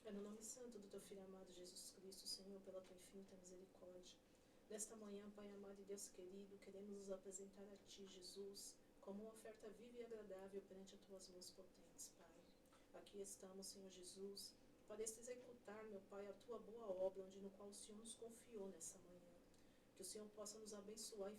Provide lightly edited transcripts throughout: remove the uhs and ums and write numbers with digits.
É no nome santo do teu Filho amado Jesus Cristo, Senhor, pela tua infinita misericórdia. Nesta manhã, Pai amado e Deus querido, queremos nos apresentar a Ti, Jesus, como uma oferta viva e agradável perante as Tuas mãos potentes, Pai. Aqui estamos, Senhor Jesus, para executar, meu Pai, a Tua boa obra, no qual o Senhor nos confiou nessa manhã. Que o Senhor possa nos abençoar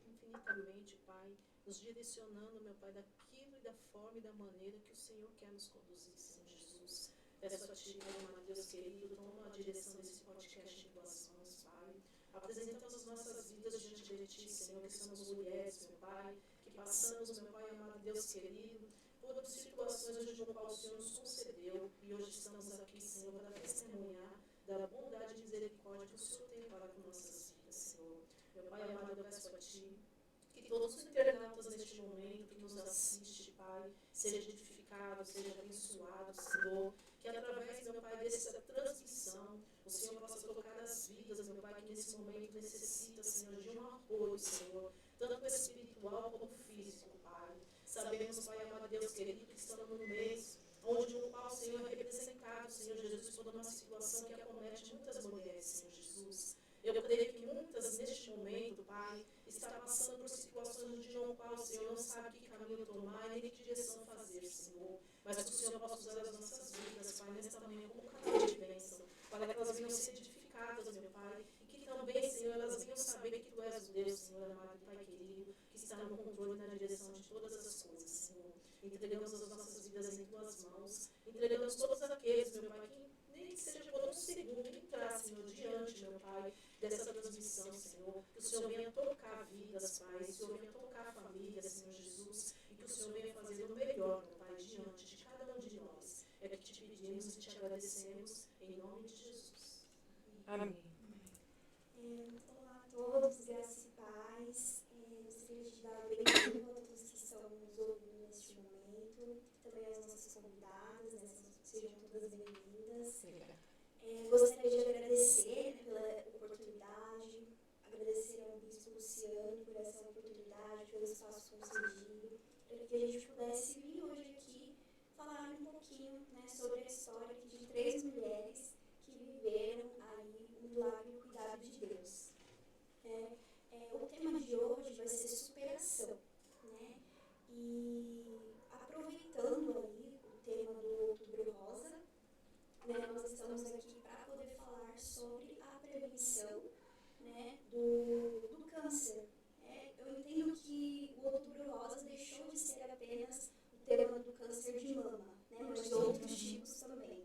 infinitamente, Pai, nos direcionando, meu Pai, daquilo e da forma e da maneira que o Senhor quer nos conduzir, Senhor Jesus. Peço a Ti, Pai amado, Deus querido, toma a direção desse podcast em Tuas mãos, Pai. Apresentamos nossas vidas diante de Ti, Senhor, que somos mulheres, meu Pai, que passamos, meu Pai amado, Deus querido, por situações no qual o Senhor nos concedeu, e hoje estamos aqui, Senhor, para testemunhar da bondade e misericórdia que o Senhor tem para com nossas vidas, Senhor. Meu Pai amado, eu peço a Ti, que todos os internautas neste momento que nos assiste, Pai, seja edificado, seja abençoado, Senhor, que através, meu Pai, dessa transmissão, o Senhor possa tocar as vidas, meu Pai, que nesse momento necessita, Senhor, de um apoio, Senhor, tanto espiritual como físico, Pai. Sabemos, Pai amado Deus querido, que estamos no mês onde no qual o Senhor é representado, Senhor Jesus, por uma situação que acomete muitas mulheres, Senhor Jesus. Eu creio que muitas, neste momento, Pai, estão passando por situações de no qual o Senhor não sabe que caminho tomar e nem que direção fazer, Senhor. Mas que o Senhor possa usar as nossas vidas, Pai, nesta manhã como canal de bênção, para que elas venham ser edificadas, meu Pai, e que também, Senhor, elas venham saber que Tu és o Deus, Senhor amado e Pai querido, que está no controle e na direção de todas as coisas, Senhor. Entregamos as nossas vidas em Tuas mãos, entregamos todos aqueles, meu Pai, que nem que seja por um segundo entrar, Senhor, diante, meu Pai, dessa transmissão, Senhor, que o Senhor venha tocar vidas, Pai, que o Senhor venha tocar famílias, Senhor Jesus, e que o Senhor venha fazer o melhor, meu Pai, diante de cada um de nós. É que te pedimos e te agradecemos, em nome de Jesus. Amém. Olá a todos, graças e paz. Gostaria de dar bem-vindo a todos que estão nos ouvindo neste momento, também as nossas convidadas, né, sejam todas bem-vindas. Gostaria de agradecer, né, pela oportunidade, agradecer ao Bispo Luciano por essa oportunidade, pelo espaço concedido, para que a gente pudesse vir hoje aqui falar um pouquinho, né, sobre a história de 3 mulheres que viveram aí o milagre e o cuidado de Deus. O tema de hoje vai ser superação, né? E aproveitando aí o tema do Outubro Rosa, né, nós estamos aqui para poder falar sobre a prevenção, né, do câncer. Eu entendo que o Outubro Rosa deixou de ser apenas o tema do câncer de mama, né, mas de outros tipos também.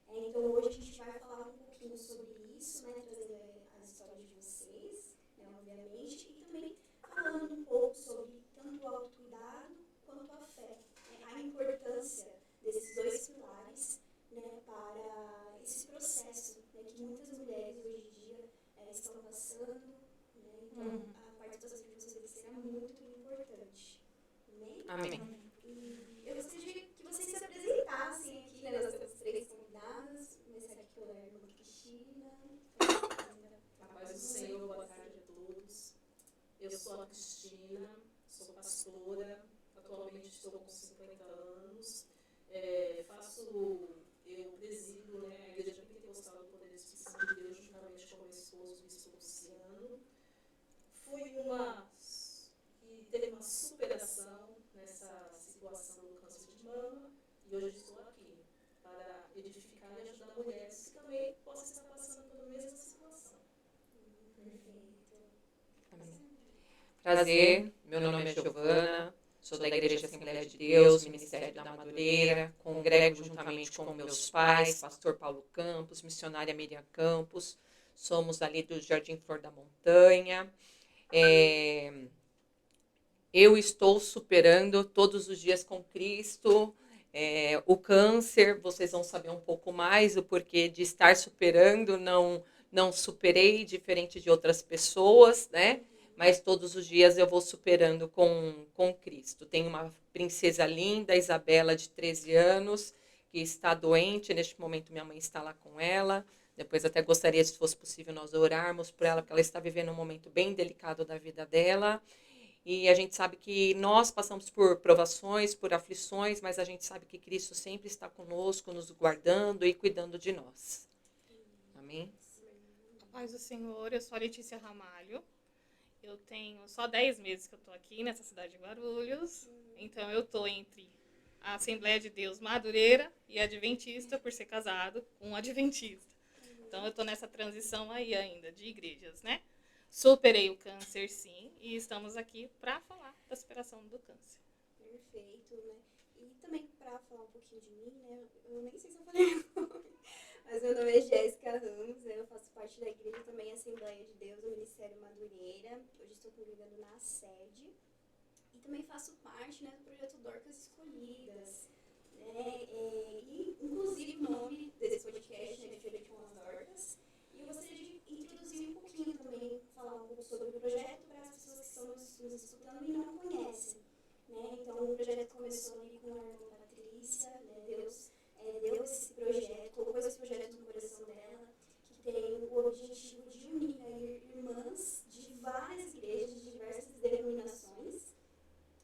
Então hoje a gente vai falar um pouquinho sobre isso, né, trazendo a história de vocês, né, obviamente, e também falando um pouco sobre tanto o autocuidado quanto a fé, né, a importância desses 2 pilares, né, para esse processo, né, que muitas mulheres hoje em dia estão passando, né, então a participação de vocês será muito importante. Amém? Amém. E eu gostaria que vocês se apresentassem aqui, né, nós temos 3 convidadas, começar aqui pela irmã Cristina. A paz do Senhor, boa tarde a todos. Eu sou a Cristina, sou pastora, atualmente estou com 50 anos, eu presido, né, a Igreja Pentecostal do Poder Espírito Santo de Deus, juntamente com meu esposo, o Bispo Luciano. Teve uma superação nessa situação do câncer de mama, e hoje estou aqui para edificar e ajudar mulheres que também possam estar passando pela mesma situação. Perfeito. Amém. Prazer, meu nome é Giovana, sou da Igreja Assembleia de Deus, Ministério da Madureira, congrego juntamente com meus pais, pastor Paulo Campos, missionária Miriam Campos, somos ali do Jardim Flor da Montanha. Eu estou superando todos os dias com Cristo. O câncer, vocês vão saber um pouco mais o porquê de estar superando, não superei, diferente de outras pessoas, né? Mas todos os dias eu vou superando com Cristo. Tenho uma princesa linda, Isabela, de 13 anos, que está doente. Neste momento, minha mãe está lá com ela. Depois até gostaria, se fosse possível, nós orarmos por ela, porque ela está vivendo um momento bem delicado da vida dela. E a gente sabe que nós passamos por provações, por aflições, mas a gente sabe que Cristo sempre está conosco, nos guardando e cuidando de nós. Amém? A paz do Senhor, eu sou a Letícia Ramalho. Eu tenho só 10 meses que eu estou aqui nessa cidade de Guarulhos. Então eu estou entre a Assembleia de Deus Madureira e Adventista, por ser casado com um adventista. Então eu estou nessa transição aí ainda de igrejas, né? Superei o câncer, sim, e estamos aqui para falar da superação do câncer. Perfeito, né? E também para falar um pouquinho de mim, né? Eu nem sei se eu falei o nome, mas meu nome é Jéssica Ramos, né? Eu faço parte da igreja também Assembleia de Deus, do Ministério Madureira. Hoje estou congregando na sede. E também faço parte, né, do projeto Dorcas Escolhidas, né? E inclusive o nome desse podcast, né, Feira com as Dorcas. E eu gostaria de introduzir um pouquinho também, falar um pouco sobre o projeto para as pessoas que estão nos escutando e não conhecem, né? Então, o projeto começou ali com a irmã Patrícia, né? Deus deu esse projeto, colocou esse projeto no coração dela, que tem o objetivo de unir, né, irmãs de várias igrejas, de diversas denominações,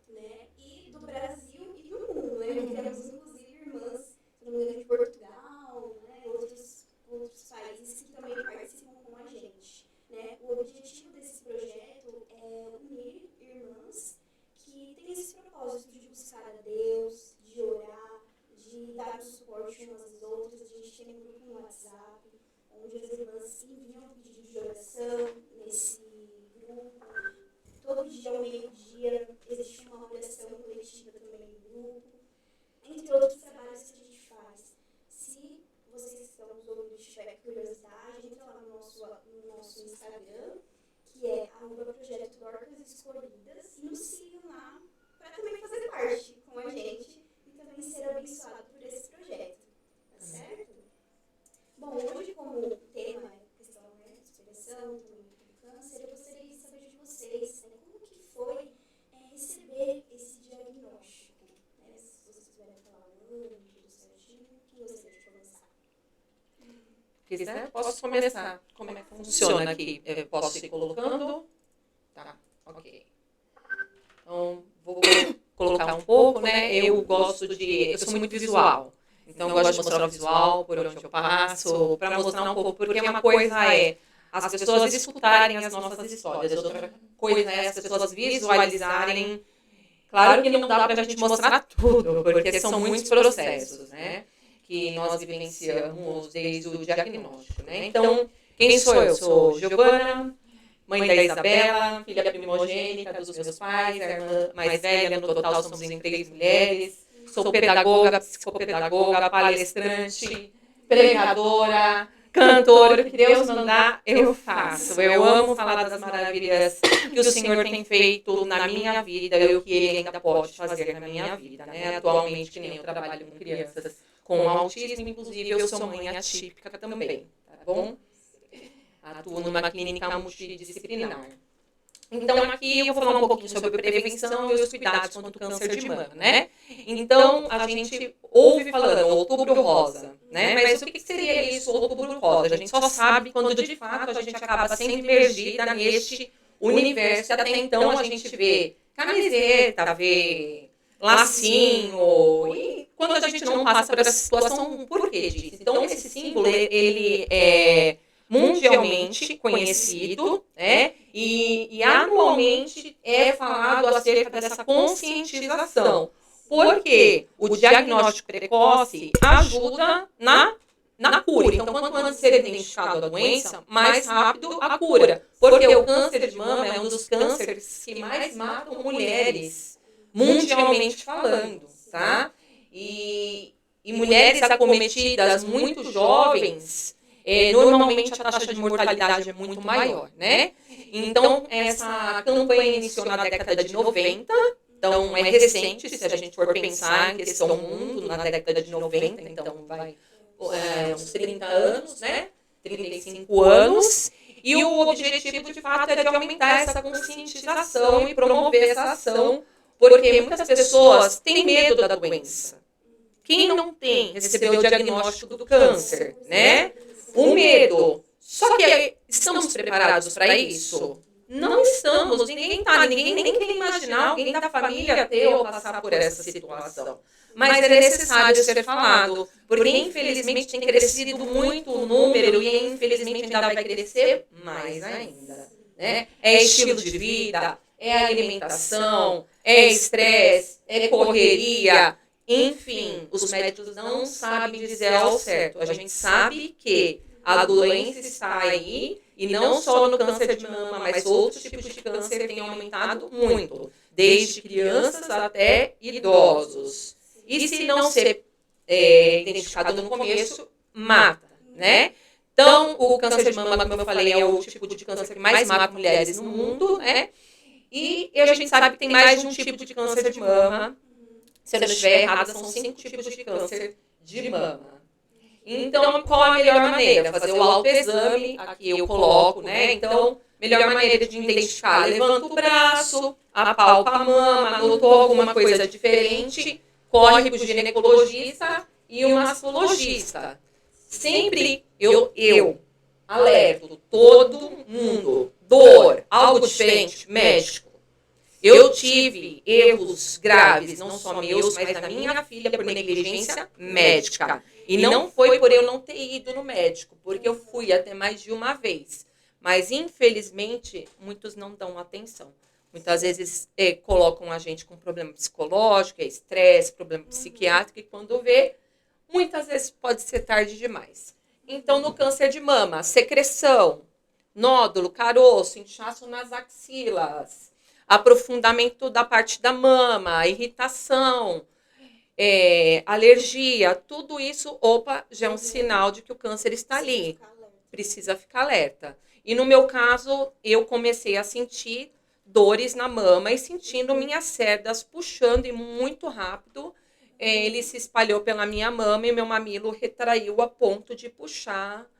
né? E do Brasil e do mundo, né? Temos, inclusive, irmãs, se não me engano, de Portugal, né? Outros países que também participam com a gente, né? O objetivo desse projeto é unir irmãs que têm esse propósito de buscar a Deus, de orar, de dar um suporte umas às outras. A gente tem um grupo no WhatsApp, onde as irmãs enviam pedido de oração nesse grupo. Todo dia, ao meio-dia, existe uma oração coletiva também no grupo, entre outros trabalhos que a gente faz. Se vocês que estão nos ouvindo tiverem curiosidade, entra lá no nosso Instagram, que é @projeto Dorcas Escolhidas, e nos sigam lá para também fazer parte com a gente e também ser abençoado por esse projeto, tá certo? Bom, hoje como tema é questão, né, de superação do câncer, eu gostaria de saber de vocês, né, como que foi receber esse diagnóstico, né? Se vocês puderem falar o nome, tudo certinho, quem gostaria de começar? Quiser, posso começar. Como é que funciona aqui? Eu posso ir colocando? Tá, ok. Então, vou colocar um pouco, né? Eu sou muito visual. Então, eu gosto de mostrar o visual, por onde eu passo, para mostrar um pouco, porque uma coisa é as pessoas escutarem as nossas histórias, outra coisa é as pessoas visualizarem. Claro que não dá para a gente mostrar tudo, porque são muitos processos, né? Que nós vivenciamos desde o diagnóstico, né? Então, quem sou eu? Sou Giovana, mãe da Isabela, filha primogênita dos meus pais, a irmã mais velha, no total somos em 3 mulheres. Sou pedagoga, psicopedagoga, palestrante, pregadora, cantora. O que Deus mandar, eu faço. Eu amo falar das maravilhas que o Senhor tem feito na minha vida e o que Ele ainda pode fazer na minha vida, né? Atualmente, que nem eu trabalho com crianças com autismo, inclusive eu sou mãe atípica também, tá bom? Atuo numa clínica multidisciplinar. Então, aqui eu vou falar um pouquinho sobre prevenção e os cuidados contra o câncer de mama, né? Então, a gente ouve falando Outubro Rosa, né? Mas o que seria isso, Outubro Rosa? A gente só sabe quando, de fato, a gente acaba sendo imergida neste universo. Até então, a gente vê camiseta, vê lacinho, e quando a gente não passa por essa situação, por que disso? Então, esse símbolo, ele é mundialmente conhecido, né? E anualmente é falado acerca dessa conscientização, porque o diagnóstico precoce ajuda na cura. Então, quanto antes ser identificado a doença, mais rápido a cura, porque o câncer de mama é um dos cânceres que mais matam mulheres, mundialmente falando, tá? E mulheres acometidas muito jovens, normalmente a taxa de mortalidade é muito maior, né? Então, essa campanha iniciou na década de 90, então é recente, se a gente for pensar em questão mundo, na década de 90, então vai uns 30 anos, né? 35 anos. E o objetivo, de fato, é de aumentar essa conscientização e promover essa ação, porque muitas pessoas têm medo da doença. Quem não tem, recebeu o diagnóstico do câncer, né? O medo. Só que estamos preparados para isso? não estamos, ninguém nem quer imaginar alguém da família ter ou passar por essa situação. Mas é necessário ser falado, porque infelizmente tem crescido muito o número e infelizmente ainda vai crescer mais ainda. Né? É estilo de vida, é alimentação, é estresse, é correria, enfim, os médicos não sabem dizer ao certo. A gente sabe que a doença está aí, e não só no câncer de mama, mas outros tipos de câncer têm aumentado muito, desde crianças até idosos. E se não ser identificado no começo, mata, né? Então, o câncer de mama, como eu falei, é o tipo de câncer que mais mata mulheres no mundo, né? E a gente sabe que tem mais de um tipo de câncer de mama. Se eu não estiver errada, são 5 tipos de câncer de mama. Então, qual a melhor maneira? Fazer o autoexame, aqui eu coloco, né? Então, melhor maneira de identificar, levanta o braço, apalpa a mama, notou alguma coisa diferente, corre para o ginecologista e o mastologista. Sempre eu alerto todo mundo, dor, algo diferente, médico. Eu tive erros graves, não só meus, mas da minha filha por negligência médica. E não foi por eu não ter ido no médico, porque eu fui até mais de uma vez. Mas, infelizmente, muitos não dão atenção. Muitas vezes colocam a gente com problema psicológico, estresse, problema psiquiátrico, e quando vê, muitas vezes pode ser tarde demais. Então, no câncer de mama, secreção, nódulo, caroço, inchaço nas axilas, aprofundamento da parte da mama, irritação, alergia, tudo isso, já é um sinal de que o câncer está ali. Precisa ficar alerta. E no meu caso, eu comecei a sentir dores na mama e sentindo minhas cerdas puxando e muito rápido. Ele se espalhou pela minha mama e meu mamilo retraiu a ponto de puxar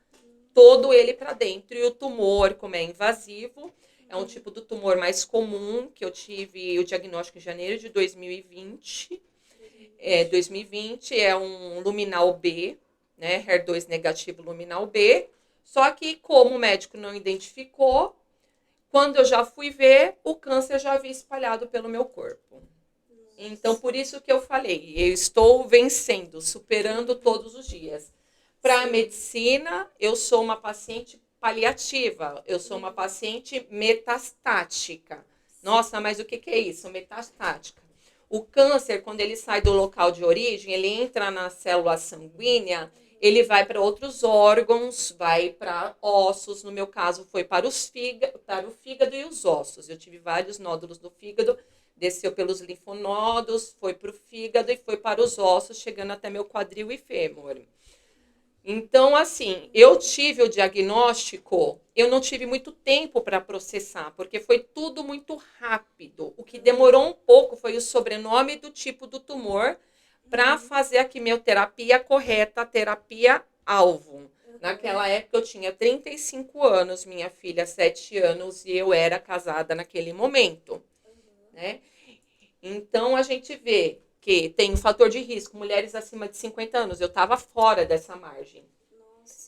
todo ele para dentro. E o tumor, como é invasivo, é um tipo do tumor mais comum, que eu tive o diagnóstico em janeiro de 2020. 2020 é um luminal B, né? HER2 negativo luminal B. Só que como o médico não identificou, quando eu já fui ver, o câncer já havia espalhado pelo meu corpo. Então, por isso que eu falei, eu estou vencendo, superando todos os dias. Para a medicina, eu sou uma paciente paliativa, eu sou uma paciente metastática. Nossa, mas o que é isso? Metastática. O câncer, quando ele sai do local de origem, ele entra na célula sanguínea, ele vai para outros órgãos, vai para ossos, no meu caso foi para o fígado e os ossos. Eu tive vários nódulos no fígado, desceu pelos linfonodos, foi para o fígado e foi para os ossos, chegando até meu quadril e fêmur. Então, assim, eu tive o diagnóstico, eu não tive muito tempo para processar, porque foi tudo muito rápido. O que demorou um pouco foi o sobrenome do tipo do tumor para fazer a quimioterapia correta, a terapia-alvo. Naquela época eu tinha 35 anos, minha filha 7 anos e eu era casada naquele momento, né? Então, a gente vê que tem um fator de risco, mulheres acima de 50 anos. Eu estava fora dessa margem.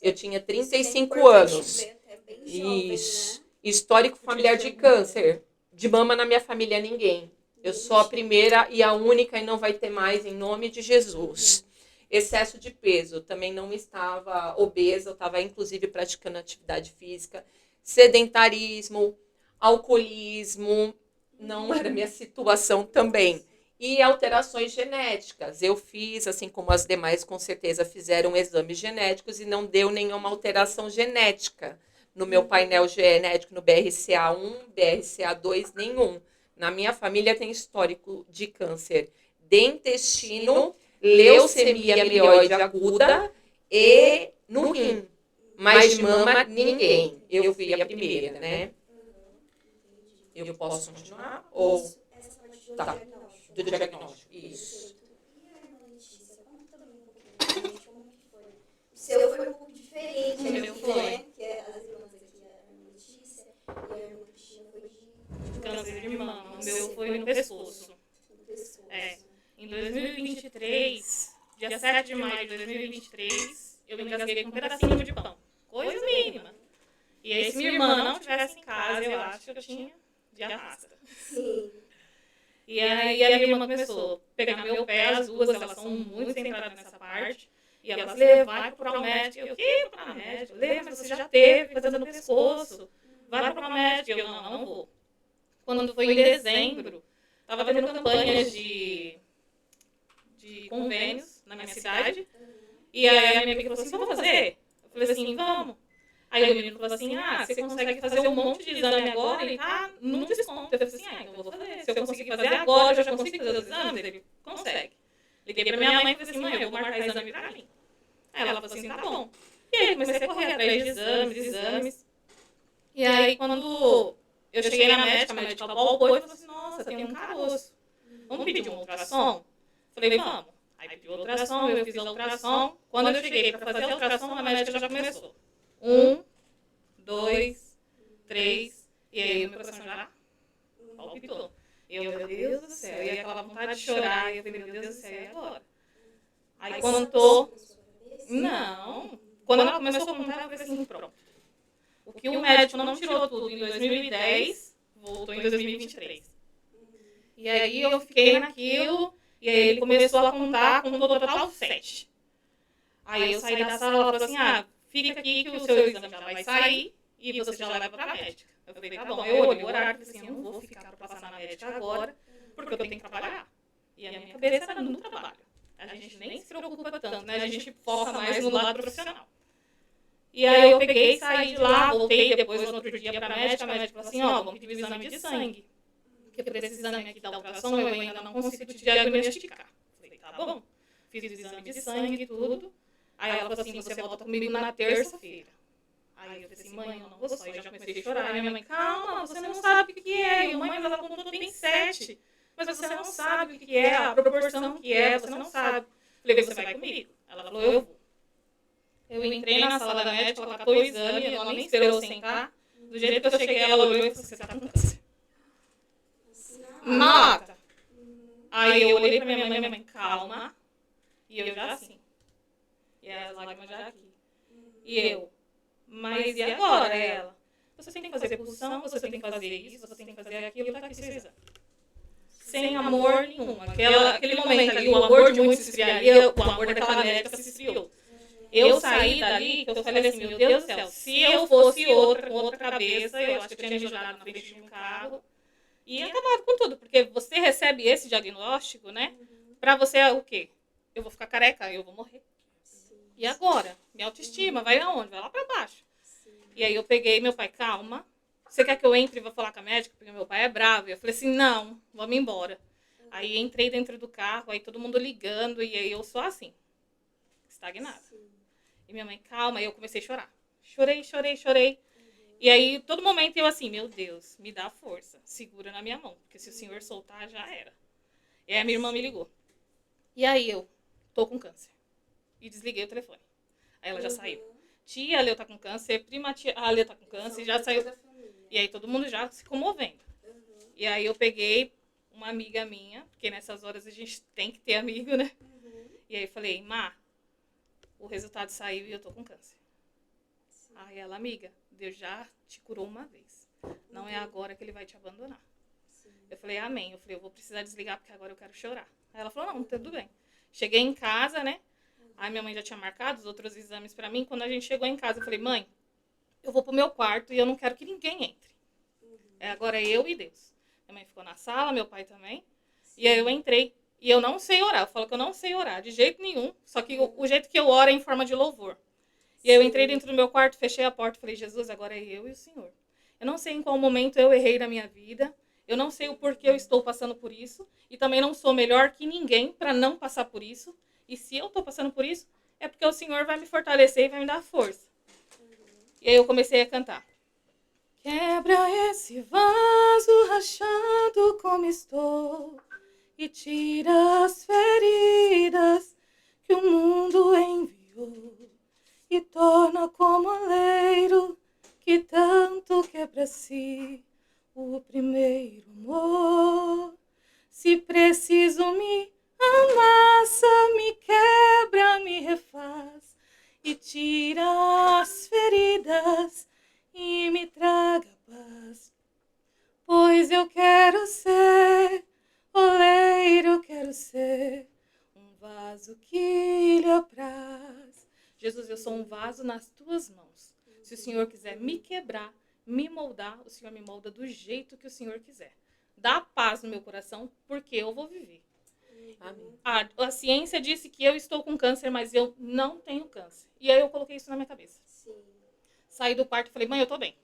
Eu tinha 35 anos. É bem jovem, Isso. né? Histórico familiar de câncer. De mama na minha família, ninguém. Eu sou a primeira e a única e não vai ter mais, em nome de Jesus. Excesso de peso. Também não estava obesa, eu estava, inclusive, praticando atividade física. Sedentarismo, alcoolismo, não era minha situação também. E alterações genéticas. Eu fiz, assim como as demais, com certeza, fizeram exames genéticos e não deu nenhuma alteração genética no meu painel genético, no BRCA1, BRCA2, nenhum. Na minha família tem histórico de câncer de intestino, leucemia mieloide aguda e no rim. Mas de mama, ninguém. Eu fui a primeira, né? Eu posso continuar? Ou... Essa parte do Tá. diagnóstico. Do diagnóstico, isso. E a irmã Letícia, conta também um pouquinho pra gente como que foi. O seu foi um pouco diferente, O meu aqui, foi. né? Que é as irmãs aqui, a irmã Letícia e a irmã Cristina foi de Câncer de mama. O meu foi no pescoço. no pescoço. Em 2023, dia 7 de maio de 2023, eu me engasguei com um pedacinho de pão. Coisa mínima. E aí, se minha irmã não estivesse em casa, eu acho que eu tinha de arrasta. Sim. E aí a minha irmã começou a pegar meu pé, as duas, elas são muito centradas nessa parte. E elas levam, vai procurar o médico. Eu, o que procurar o médico? Leva, mas você já teve coisa no pescoço. Vai procurar o médico. Eu, não vou. Quando foi em dezembro, estava tendo campanhas de convênios na minha cidade. E aí a minha amiga falou assim, vamos fazer? Eu falei assim, vamos. Aí o menino falou assim, você consegue fazer um monte de exame agora e tá num desconto. Eu falei assim, então eu vou fazer. Se eu conseguir fazer agora, eu já consigo fazer os exames? Ele consegue. Liguei pra minha mãe e falei assim, mãe, eu vou marcar exame pra mim. Aí ela falou assim, tá bom. E aí comecei a correr atrás de exames. E aí quando eu cheguei na médica, a médica palpou e falou assim, nossa, tem um caroço. Vamos pedir um ultrassom? Falei, vamos. Aí pedi o ultrassom, eu fiz a ultrassom. Quando eu cheguei pra fazer a ultrassom, a médica já começou. 1, 2, 3, e aí o meu coração já palpitou. Meu Deus do céu, e aquela vontade de chorar, e eu falei, meu Deus do céu, e agora? Aí quando não, quando ela começou a contar, eu falei assim, pronto. O que o médico não tirou tudo em 2010, voltou em 2023. E aí eu fiquei naquilo, e aí ele começou a contar com um total 7. Aí eu saí da sala e ela falou assim, fica aqui que o seu exame já vai sair e você já leva pra médica. Eu falei, tá bom. Eu olhei o horário e falei assim, eu não vou ficar pra passar na médica agora, porque eu tenho que trabalhar. E a minha cabeça era no trabalho. A gente nem se preocupa tanto, né? A gente foca mais no lado profissional. E aí eu peguei, saí de lá, voltei depois no outro dia pra médica. A médica falou assim, vamos pedir o exame de sangue. Porque por esse exame aqui da ultrassom eu ainda não consigo te diagnosticar. Falei, tá bom. Fiz o exame de sangue e tudo. Aí ela falou assim, você volta comigo na terça-feira. Aí eu falei assim, mãe, eu não vou só. Eu já comecei a chorar. Aí minha mãe, calma, você não sabe o que é. Eu, mãe, mas ela contou tem 7. Mas você não sabe o que é, a proporção que é, você não sabe. Falei, você vai comigo? Ela falou, eu vou. Eu entrei na sala da médica, ela catou o exame, ela nem esperou eu sentar. Do jeito que eu cheguei, ela olhou e falou, você tá com câncer. Nota! Aí eu olhei pra minha mãe, calma. E eu já assim. E as lágrimas já aqui. E eu, mas e agora? Ela, você tem que fazer pulsão, você tem que fazer isso, você tem que fazer aquilo, tá aqui seu exame. Sem amor nenhum. Aquele momento ali, o amor de muitos se esfriaria, o amor daquela médica se esfriou. Eu saí dali, que eu falei assim, meu Deus do céu, se eu fosse outra, com outra cabeça, eu acho que eu tinha me jogado na frente de um carro e acabado com tudo, porque você recebe esse diagnóstico, né? Pra você é o quê? Eu vou ficar careca, eu vou morrer. E agora? Minha autoestima vai aonde? Vai lá pra baixo. E aí eu peguei, meu pai, calma. Você quer que eu entre e vou falar com a médica? Porque meu pai é bravo. E eu falei assim, não, vamos embora. Aí entrei dentro do carro, aí todo mundo ligando, e aí eu só assim, estagnada. E minha mãe, calma, aí eu comecei a chorar. Chorei. E aí, todo momento eu assim, meu Deus, me dá força, segura na minha mão, porque se o senhor soltar, já era. E aí a minha irmã me ligou. E aí eu, tô com câncer. E desliguei o telefone. Aí ela já saiu. Tia, a Leo tá com câncer, prima, tia, a Leo tá com câncer, já saiu. E aí todo mundo já se comovendo. E aí eu peguei uma amiga minha, porque nessas horas a gente tem que ter amigo, né? E aí falei, Má, o resultado saiu e eu tô com câncer. Aí ela, amiga, Deus já te curou uma vez. Não é agora que ele vai te abandonar. Eu falei, amém. Eu falei, eu vou precisar desligar porque agora eu quero chorar. Aí ela falou, não, tudo bem. Cheguei em casa, né? Aí minha mãe já tinha marcado os outros exames pra mim. Quando a gente chegou em casa, eu falei, mãe, eu vou pro meu quarto e eu não quero que ninguém entre. Agora é eu e Deus. Minha mãe ficou na sala, meu pai também. E aí eu entrei. E eu não sei orar. Eu falo que eu não sei orar de jeito nenhum. Só que o jeito que eu oro é em forma de louvor. E aí eu entrei dentro do meu quarto, fechei a porta e falei, Jesus, agora é eu e o Senhor. Eu não sei em qual momento eu errei na minha vida. Eu não sei o porquê eu estou passando por isso. E também não sou melhor que ninguém para não passar por isso. E se eu estou passando por isso, é porque o Senhor vai me fortalecer e vai me dar força. E aí eu comecei a cantar. Quebra esse vaso rachado como estou e tira as feridas que o mundo enviou e torna como oleiro que tanto quebra si o primeiro amor. Se preciso me amassa, me quebra, me refaz e tira as feridas e faz o que lhe apraz. Jesus, eu sou um vaso nas tuas mãos. Se o Senhor quiser me quebrar, me moldar, o Senhor me molda do jeito que o Senhor quiser. Dá paz no meu coração, porque eu vou viver. Amém. A ciência disse que eu estou com câncer, mas eu não tenho câncer. E aí eu coloquei isso na minha cabeça. Sim. Saí do quarto e falei, mãe, eu tô bem.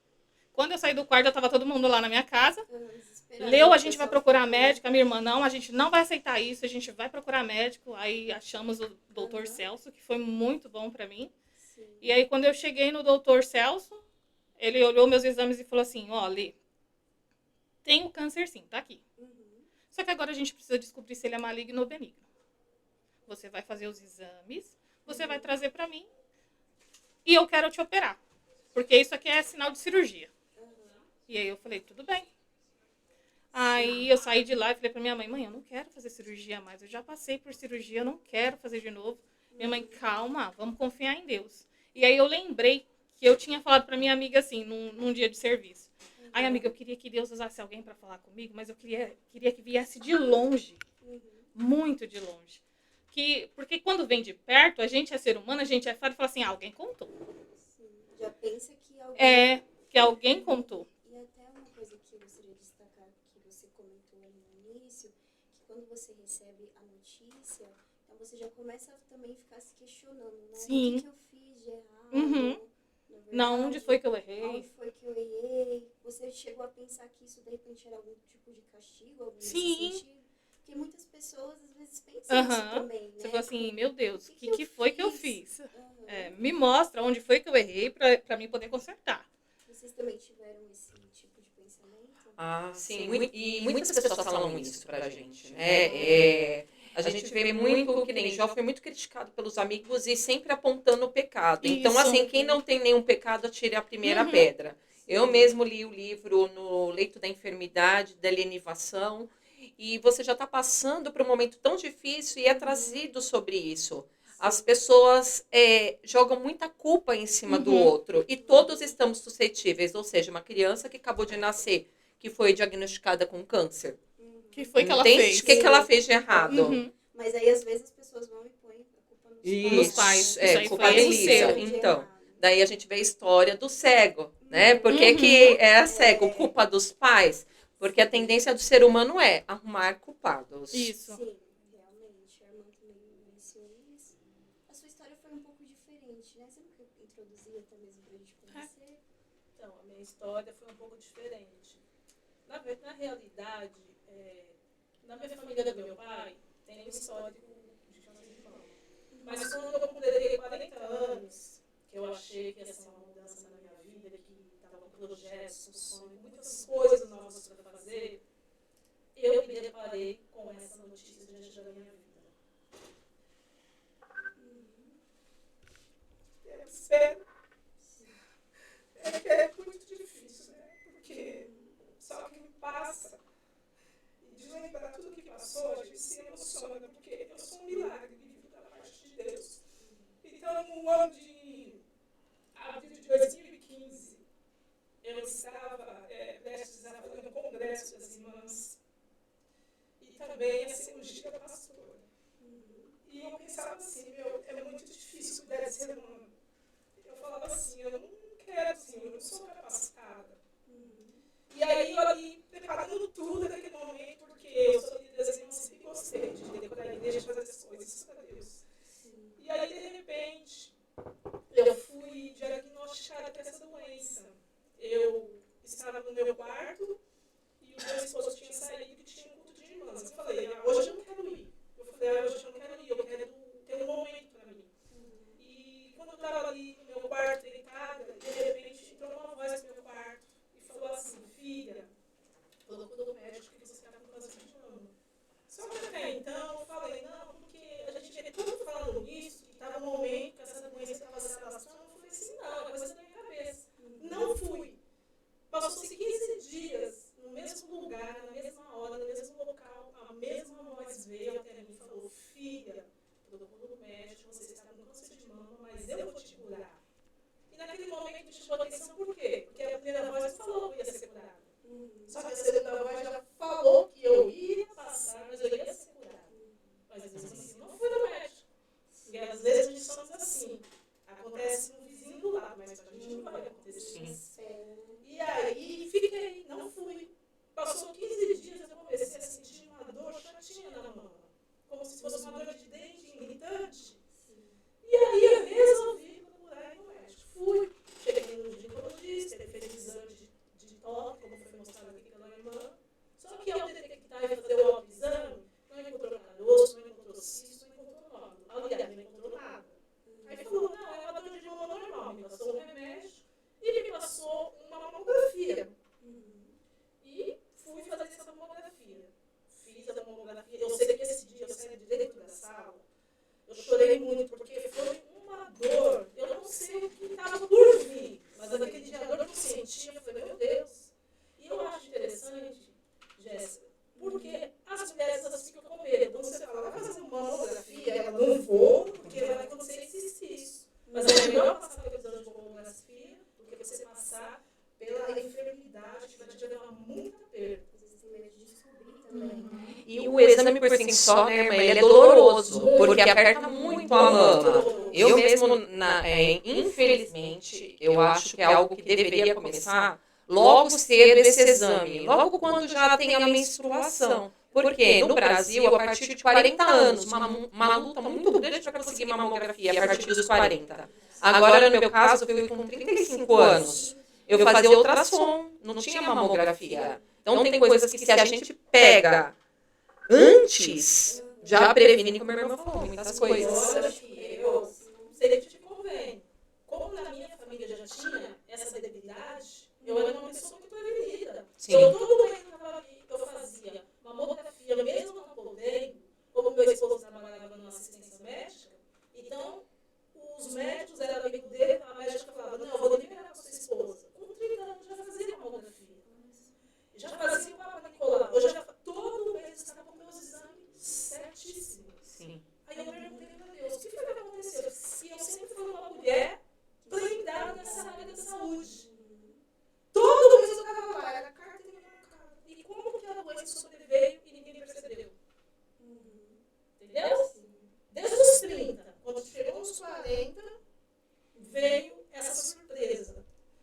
Quando eu saí do quarto, já tava todo mundo lá na minha casa. Desesperada. Leu, a gente vai procurar médico. A minha irmã, não, a gente não vai aceitar isso, a gente vai procurar médico. Aí achamos o doutor Celso, que foi muito bom pra mim. Sim. E aí, quando eu cheguei no doutor Celso, ele olhou meus exames e falou assim, ó, Lê, tem o câncer sim, tá aqui. Só que agora a gente precisa descobrir se ele é maligno ou benigno. Você vai fazer os exames, você vai trazer pra mim e eu quero te operar. Porque isso aqui é sinal de cirurgia. E aí eu falei, tudo bem. Aí eu saí de lá e falei pra minha mãe, mãe, eu não quero fazer cirurgia mais. Eu já passei por cirurgia, eu não quero fazer de novo. Minha mãe, calma, vamos confiar em Deus. E aí eu lembrei que eu tinha falado pra minha amiga assim, num dia de serviço. Ai, amiga, eu queria que Deus usasse alguém pra falar comigo, mas eu queria que viesse de longe. Muito de longe. Porque quando vem de perto, a gente é ser humano, a gente é falho e fala assim, alguém contou. Sim. Já pensa que alguém... Que alguém contou. E até uma coisa que eu gostaria de destacar, que você comentou ali no início, que quando você recebe a notícia, então você já começa a também ficar se questionando, né? Sim. O que eu fiz de errado? Uhum. Não, onde foi que eu errei? Onde foi que eu errei? Você chegou a pensar que isso de repente era algum tipo de castigo, algum Sim. nesse sentido? Porque muitas pessoas às vezes pensam isso também, né? Você fala assim, Tipo, meu Deus, o o que foi que eu fiz? Aham. Me mostra onde foi que eu errei pra mim poder consertar. Vocês também tiveram esse tipo de pensamento? Ah, sim. E muitas pessoas falam isso pra gente, né? A gente vê muito, que nem Jó foi muito criticado pelos amigos e sempre apontando o pecado. Então, Isso. assim, quem não tem nenhum pecado, atire a primeira Uhum. pedra. Eu mesmo li o livro No Leito da Enfermidade, da Alienação, e você já está passando por um momento tão difícil e é trazido sobre isso. As pessoas jogam muita culpa em cima do outro e todos estamos suscetíveis, ou seja, uma criança que acabou de nascer, que foi diagnosticada com câncer. Que foi que ela Entende? fez? O que ela fez de errado? Uhum. Mas aí às vezes as pessoas vão e põem a culpa nos Nos pais. Isso aí foi culpabiliza. erro seu. Então, daí a gente vê a história do cego, né? Por que é cego? Culpa dos pais? Porque a tendência do ser humano é arrumar culpados. Isso. Sim, realmente. A irmã também mencionou isso. A sua história foi um pouco diferente, né? Você nunca introduziu até mesmo pra gente conhecer? Então, a minha história foi um pouco diferente. Na realidade, na minha família do meu pai, tem um histórico de câncer de mama. Mas quando eu completei 40 anos, que eu achei que ia ser uma mudança na minha vida, que estava com projetos, com sonhos, muitas coisas novas para fazer, eu me deparei com essa notícia diante da minha vida. Eu espero. É muito difícil, né? Porque só que me passa e de lembrar tudo que passou, a gente se emociona, porque eu sou um milagre vivo da parte de Deus. Então, no ano de abril de 2015, eu estava prestes a fazer um congresso das irmãs e também a cirurgia da pastora. E eu pensava assim, é muito difícil cuidar de ser humano. Eu falava assim, eu não quero assim, eu não sou capacitada. E aí eu ali preparando tudo naquele momento, porque eu sou líder das irmãs, sempre gostei de decorar a igreja, fazer essas coisas para Deus. E aí, de repente, eu fui diagnosticada com essa doença. Eu estava no meu quarto e o meu esposo tinha saído e tinha um culto de irmãs. Eu falei, hoje eu não quero ir. Eu falei, hoje eu não quero ir, eu quero ter um momento para mim. E quando eu estava ali no meu quarto, deitada, de repente entrou uma voz no meu quarto e falou assim, filha, procura o médico que você está com câncer de mama. Só que até então eu falei, não, porque a gente vê tudo falando nisso, que estava no momento que essa doença estava se alastrando. Eu falei assim, não, é coisa da minha cabeça. Não fui. Passou-se 15 dias no mesmo lugar, na mesma hora, no mesmo local, a mesma voz veio até mim e falou, filha, procura o médico, você está com câncer de mama, mas eu vou te curar. E naquele momento me chamou a atenção, por quê? Porque a primeira voz falou que ia ser curada. Só que a segunda voz já falou que eu ia passar, mas eu ia ser curada. Mas mesmo assim, não fui no médico. o exame por si só, né, irmã, ele é doloroso, porque aperta muito a mama. Eu mesmo, infelizmente, eu acho que é algo que deveria começar logo cedo esse exame, logo quando já tem a menstruação. Porque no Brasil, a partir de 40 anos, uma luta muito grande para conseguir mamografia a partir dos 40. Agora, no meu caso, eu fui com 35 anos. Eu fazia ultrassom, não tinha mamografia. Então, tem coisas que se a gente pega antes, já previne, como a minha irmã falou, muitas coisas. Olha que eu seria de convênio. Como na minha família já tinha essa debilidade, eu era uma pessoa muito prevenida. Sim. Então, todo mês eu fazia mamografia, mesmo não podendo, como meu esposo trabalhava numa assistência médica, então os médicos eram amigos dele, a médica falava, não, eu vou liberar com sua esposa. Com 30 anos já fazia mamografia. Já fazia o Papa Nicolau. Eu já todo mês estava com meus exames certíssimos. Sim. Aí eu perguntei para Deus, o que foi que aconteceu? Se eu sempre fui uma mulher blindada nessa área da saúde. Todo mês eu estava lá, era carta e carta. E como que a doença sobreveio e ninguém percebeu? Entendeu? Desde os 30, quando chegou nos 40, veio essa surpresa.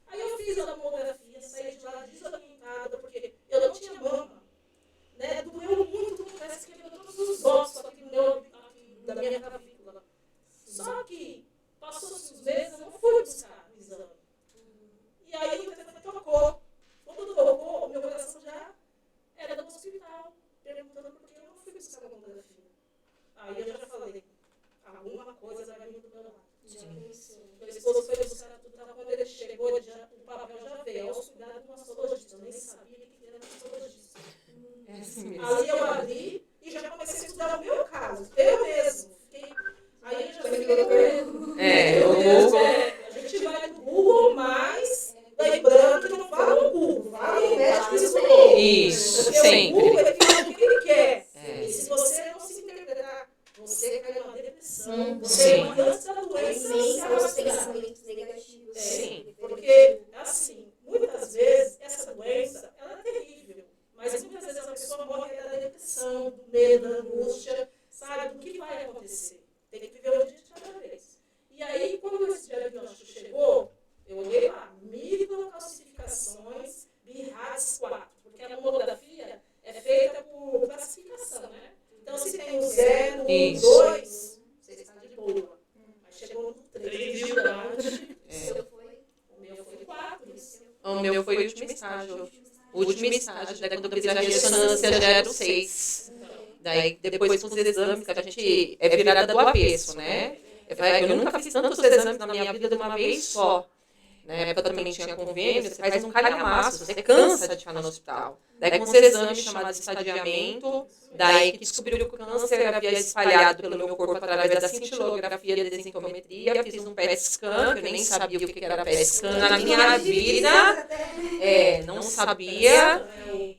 Aí eu fiz a mamografia, saí de lá desorientada, porque eu não tinha mama. Né? Doeu muito, parece que quebrou todos os ossos aqui no meu, da minha clavícula. Só que, passou-se uns meses, eu não fui buscar o exame. E aí o telefone tocou. Quando tocou, meu coração já era no hospital, perguntando por que eu não fui buscar a mamografia. Aí eu já falei, alguma coisa vai vir do meu lado. Meu esposo foi buscar tudo, quando ele chegou, o papel já veio, aos cuidados de um mastologista. Eu nem sabia o que era mastologista. É assim mesmo. Ali eu abri e já comecei a estudar o meu caso. Eu mesmo. Aí eu já fiquei correndo. A gente vai no Google, mas lembrando que não fala no Google, fala no médico estudou. Isso, porque sempre. O Google ele fala o que ele quer. É. E se você não se interpretar, você cai numa depressão. Sim. Antes da doença, se Alimenta os arrastar. pensamentos negativos. Sim. Porque, assim, muitas vezes, essa doença, ela é terrível. Mas muitas vezes a pessoa morre da depressão, do medo, da angústia, sabe? Do que vai acontecer. Tem que viver um dia de cada vez. E aí, quando esse diagnóstico chegou, eu olhei lá, microcalcificações BIRADS 4, porque a mamografia é feita por classificação, né? Então, se tem o 0, 1, 2, você está de boa. Mas chegou no 3, gigante. O meu foi 4. O meu foi o último estágio. O último estágio, daí quando eu fiz a ressonância já era o 6. Daí depois com os exames, que a gente é virada do avesso, né? Eu nunca fiz tantos exames na minha vida de uma vez só. Na época também tinha convênio, você faz um calhamaço, você cansa de ficar no hospital. Daí com os exames chamados estadiamento, daí que descobriu que o câncer havia espalhado pelo meu corpo através da cintilografia e da densitometria. Fiz um PET scan, que eu nem sabia o que era PET scan na minha vida. Não sabia.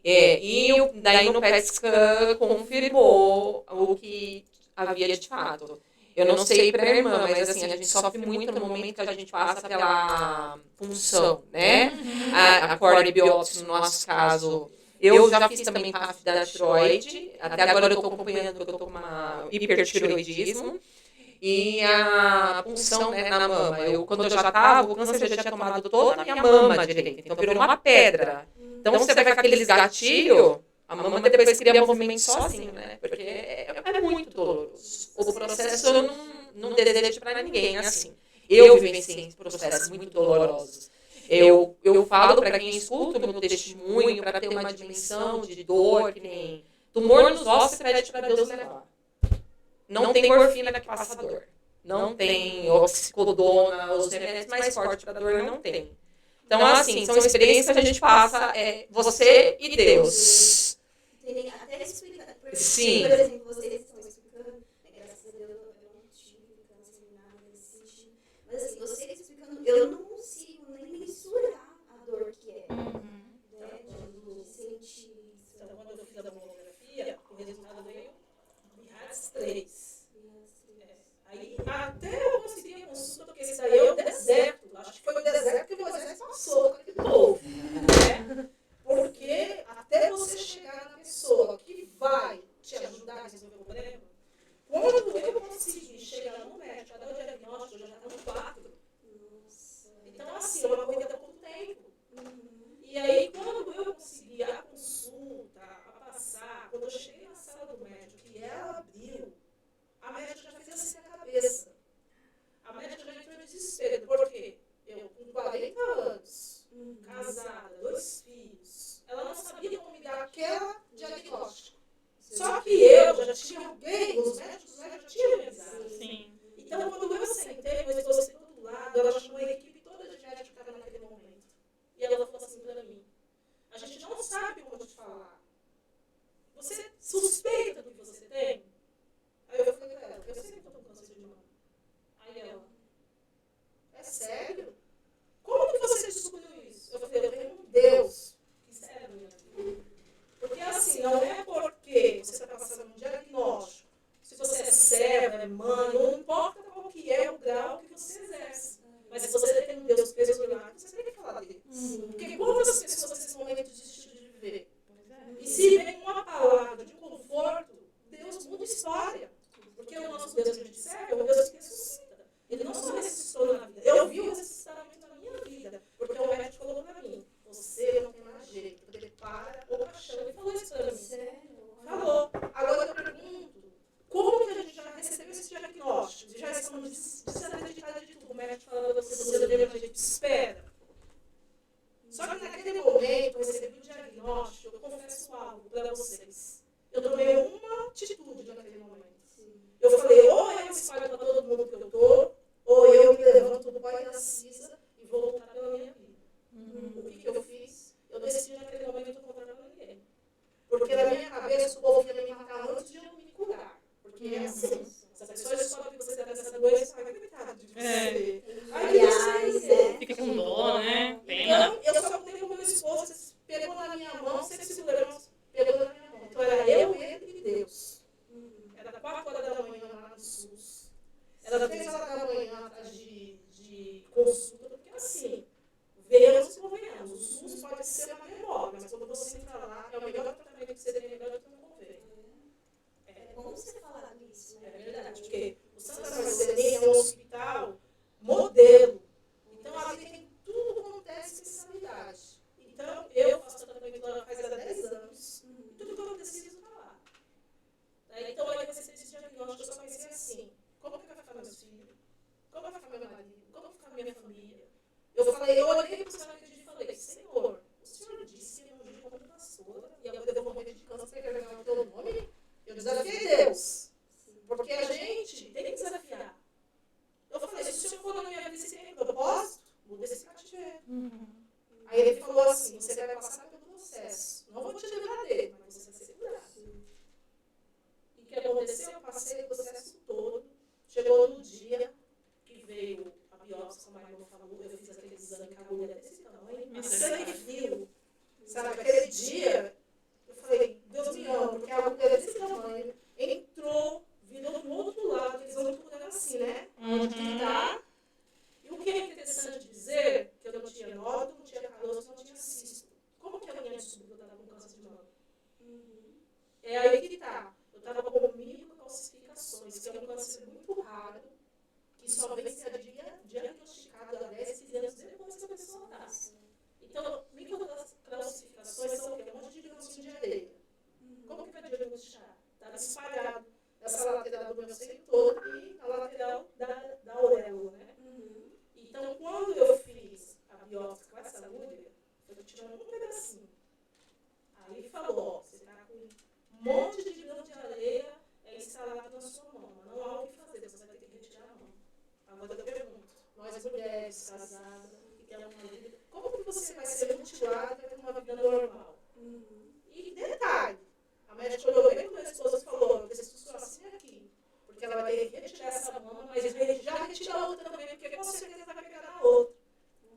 E daí no PET scan confirmou o que havia de fato. Eu não sei para a irmã, mas assim, a gente sofre muito no momento que a gente passa pela punção, né? A core biópsia, no nosso caso, eu já fiz também PAF da tiroide, até agora eu estou acompanhando, porque eu estou com uma hipertiroidismo, e a punção, né, na mama. Quando eu já estava, o câncer já tinha tomado toda a minha mama direita, então virou uma pedra. Então você vai com aqueles gatilhos, a mama depois cria movimento sozinho, né? Porque é muito doloroso. O processo eu não desejo para ninguém, assim. Eu vivenciei esses processos muito dolorosos. Eu falo para quem escuta o meu testemunho, para ter uma dimensão de dor, que nem tumor nos ossos, você pede para Deus levar. Não tem morfina que passa dor. Não tem oxicodona, os remédios mais fortes para dor, não tem. Então, assim, são experiências que a gente passa, você e Deus. Até explicar. Sim. Por exemplo, vocês estão explicando, graças a Deus eu não tive câncer nem nada nesse sentido. Mas assim, vocês explicando, eu não consigo nem mensurar a dor que é. Né? De sentir. Então, quando eu fiz a mamografia, o resultado veio BIRADS 3. Aí, até eu consegui a consulta, porque isso aí é o deserto. Acho que foi o deserto que o Moisés passou com aquele povo. Né? Porque até você chegar na pessoa que vai te consulta, porque assim, venhamos e convenhamos, o SUS pode ser uma demora, mas quando você entra lá, é o melhor tratamento que você tem, melhor do que não convém. É bom você falar disso, É né? verdade, porque o Santa Marcelina é um hospital modelo. Então, ali tem tudo quanto é especialidade. Então, eu faço tratamento lá faz há 10 anos, e tudo que eu preciso está lá. Então, aí eu recebi esse diagnóstico, eu só pensei assim, como que vai ficar meus filhos? Como vai ficar meu marido? Como vai ficar minha família? Eu olhei para o Senhor e falei, Senhor, o Senhor disse que eu morri como pastora, e agora eu vou morrer de câncer para carregar o teu nome? Eu desafiei Deus, porque a gente tem que desafiar. Eu falei, se o Senhor for na minha vida sem propósito, muda esse cativeiro. Aí ele falou assim, você vai passar pelo processo. Não vou te livrar dele, mas você vai ser curado. E o que aconteceu? Eu passei o processo todo. Chegou no dia que veio a biópsia, como a irmã falou, eu fiz aquele exame com a agulha desse tamanho, a sangue fio. Sabe, aquele dia, eu falei, Deus me ama, porque a agulha desse tamanho entrou, virou do outro lado, eles vão procurando assim, né? Onde que tá. E o que é interessante dizer, que eu não tinha nódulo, não tinha caroço, não tinha cisto. Como que a minha descobriu que eu estava com câncer de mama? É aí que tá. Eu estava com microcalcificações, que é um câncer muito raro, que só vem ser diagnosticado há 10, 15 anos depois que a pessoa nasce. Então, microcalcificações são o quê? Um monte de grãozinho de areia. Como que vai diagnosticar? Estava espalhado nessa lateral do meu seio todo e na lateral da auréola, né? Então, quando eu fiz a biópsia com essa agulha, eu tinha um pedacinho. Aí ele falou, ó, você está com um monte de grão de areia instalado na sua mão, mas não há o que fazer, você vai ter que retirar a mão. Agora eu pergunto, nós mulheres casadas, que temos uma vida, como que você vai ser mutilada e vai ter uma vida normal? E detalhe, a médica olhou bem para minha esposa e falou, eu preciso só assim aqui, porque ela vai ter que retirar essa mama, mas já retira a outra também, porque com certeza vai pegar na outra.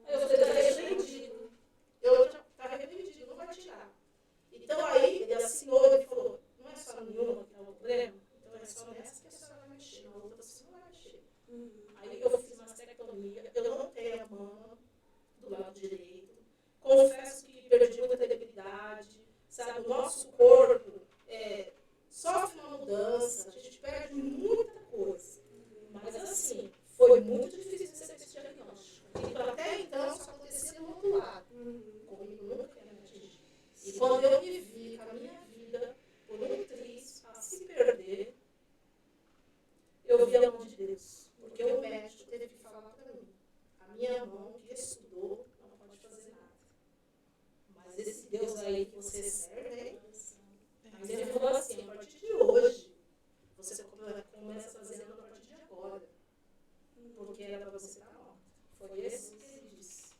Aí eu falei, está arrependido. Eu já está arrependido, não vai tirar. Então aí ele assinou, ele falou, não é só nenhuma que é o problema, então é só nessa que a senhora vai mexer, na outra você não vai mexer. Aí eu fiz mastectomia, eu não tenho a mama do lado direito, confesso que perdi muita credibilidade, sabe, o nosso corpo sofre uma mudança, a gente perde muita coisa, mas assim, foi muito difícil receber esse diagnóstico. Então, até então, só acontecia do outro lado, comigo nunca ia me atingir. E quando eu me vi com a minha vida, por um triz, a se perder, eu vi a mão de Deus. Porque o médico teve que falar para mim, a minha mão que estudou não pode fazer nada. Mas esse Deus aí que você serve, hein? Mas ele falou assim, a partir de hoje, você começa fazendo a partir de agora. Porque era para você estar morta. Foi esse que ele disse.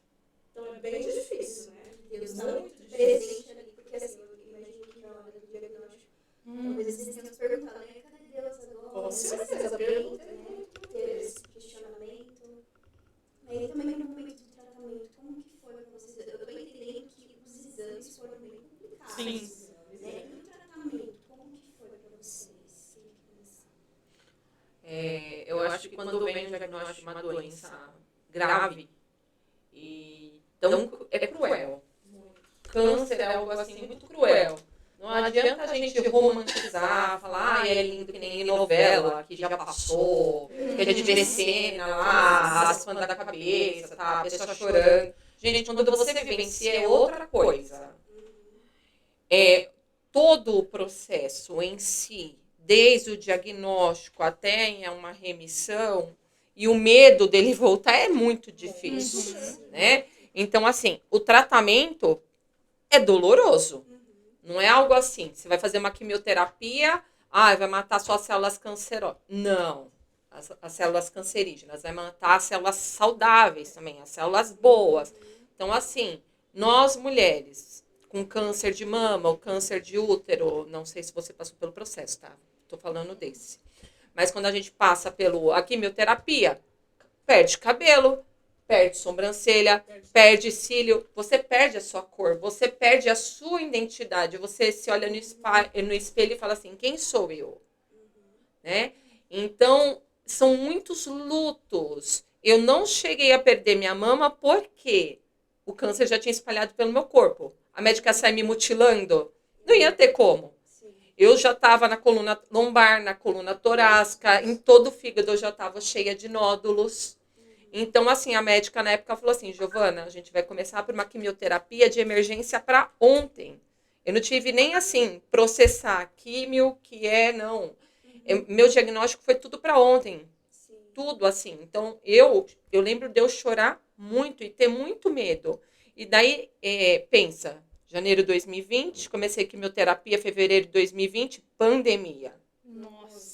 Então é bem difícil, né? Deus está Muito muito difícil. presente ali, porque assim, eu imagino que na hora do diagnóstico, talvez eles tenham se perguntado, né? Cadê Deus agora? Com certeza, a pergunta é muito Teve esse questionamento. Aí também no momento do tratamento, como que foi para vocês? Eu estou entendendo que os exames foram bem complicados. Sim. Né? E o tratamento, como que foi para vocês? Eu acho que quando vem o diagnóstico de uma doença grave, então é cruel. Câncer é algo assim muito cruel. Não adianta a gente romantizar, falar, é lindo que nem novela, que já passou, que a gente vê cena lá, raspando a cabeça, tá, a pessoa chorando. Gente, quando você vivencia é outra coisa. Todo o processo em si, desde o diagnóstico até em uma remissão, e o medo dele voltar é muito difícil, né? Então, assim, o tratamento é doloroso. Não é algo assim, você vai fazer uma quimioterapia, vai matar só as células cancerosas. Não, as células cancerígenas, vai matar as células saudáveis também, as células boas. Então, assim, nós mulheres com câncer de mama ou câncer de útero, não sei se você passou pelo processo, tá? Tô falando desse. Mas quando a gente passa pela quimioterapia, perde cabelo, perde sobrancelha, perde cílio, você perde a sua cor, você perde a sua identidade, você se olha no espelho e fala assim, quem sou eu? Né? Então, são muitos lutos eu não cheguei a perder minha mama porque o câncer já tinha espalhado pelo meu corpo. A médica ia sair me mutilando? Não ia ter como. Sim. Eu já estava na coluna lombar, na coluna torácica, em todo o fígado eu já estava cheia de nódulos. Então, assim, a médica na época falou assim, Giovana, a gente vai começar por uma quimioterapia de emergência para ontem. Eu não tive nem, assim, processar químio, não. Meu diagnóstico foi tudo para ontem. Sim. Tudo, assim. Então, eu lembro de eu chorar muito e ter muito medo. E daí, pensa, janeiro de 2020, comecei quimioterapia, fevereiro de 2020, pandemia. Nossa.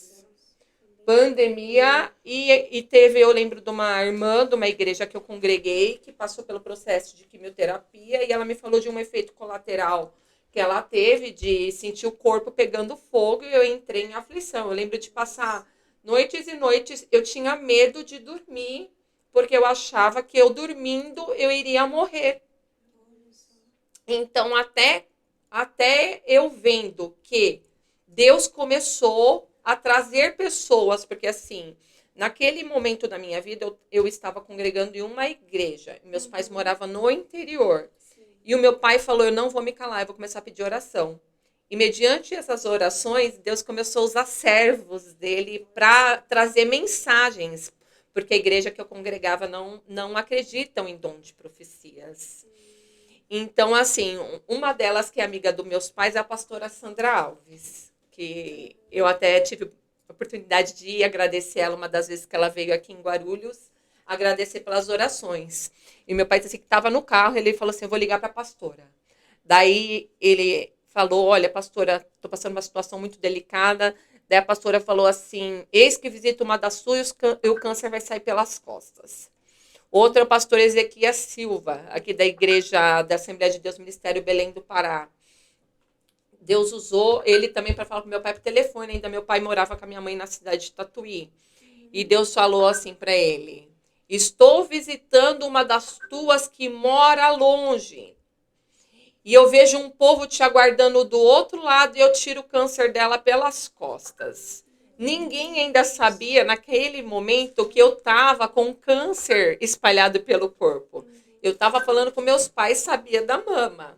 Pandemia, e teve, eu lembro de uma irmã de uma igreja que eu congreguei, que passou pelo processo de quimioterapia, e ela me falou de um efeito colateral que ela teve, de sentir o corpo pegando fogo, e eu entrei em aflição. Eu lembro de passar noites e noites, eu tinha medo de dormir, porque eu achava que eu dormindo, eu iria morrer. Então, até eu vendo que Deus começou a trazer pessoas, porque assim, naquele momento da minha vida, eu estava congregando em uma igreja. Meus pais moravam no interior. Sim. E o meu pai falou, eu não vou me calar, eu vou começar a pedir oração. E mediante essas orações, Deus começou a usar servos dele para trazer mensagens. Porque a igreja que eu congregava não acreditam em dom de profecias. Então, assim, uma delas que é amiga dos meus pais é a pastora Sandra Alves, que eu até tive a oportunidade de agradecer ela uma das vezes que ela veio aqui em Guarulhos, agradecer pelas orações. E meu pai disse que estava no carro, ele falou assim, eu vou ligar para a pastora. Daí ele falou, olha, pastora, estou passando uma situação muito delicada. Daí a pastora falou assim, eis que visita uma das suas e o câncer vai sair pelas costas. Outro é o pastor Ezequias Silva, aqui da igreja da Assembleia de Deus Ministério Belém do Pará. Deus usou ele também para falar com meu pai por telefone. Ainda meu pai morava com a minha mãe na cidade de Tatuí. E Deus falou assim para ele, estou visitando uma das tuas que mora longe. E eu vejo um povo te aguardando do outro lado e eu tiro o câncer dela pelas costas. Ninguém ainda sabia naquele momento que eu estava com câncer espalhado pelo corpo. Eu estava falando com meus pais, sabia da mama.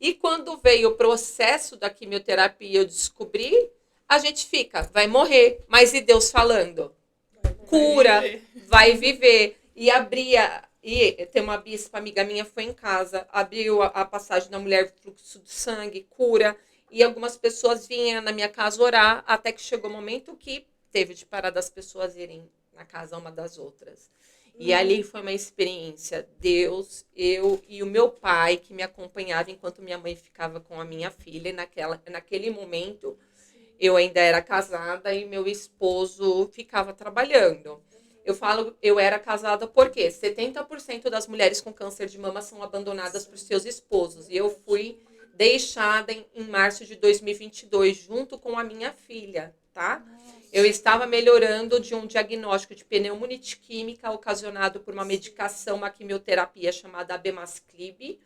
E quando veio o processo da quimioterapia, eu descobri, a gente fica, vai morrer. Mas e Deus falando? Cura, vai viver. E abria, e tem uma bispa, amiga minha, foi em casa, abriu a passagem da mulher, fluxo de sangue, cura. E algumas pessoas vinham na minha casa orar, até que chegou o momento que teve de parar das pessoas irem na casa uma das outras. E ali foi uma experiência. Deus, eu e o meu pai, que me acompanhava enquanto minha mãe ficava com a minha filha. E naquele momento, eu ainda era casada e meu esposo ficava trabalhando. Eu falo, eu era casada porque 70% das mulheres com câncer de mama são abandonadas por seus esposos. E eu fui deixada em março de 2022, junto com a minha filha, tá? Eu estava melhorando de um diagnóstico de pneumonite química ocasionado por uma medicação, uma quimioterapia chamada Abemaclib,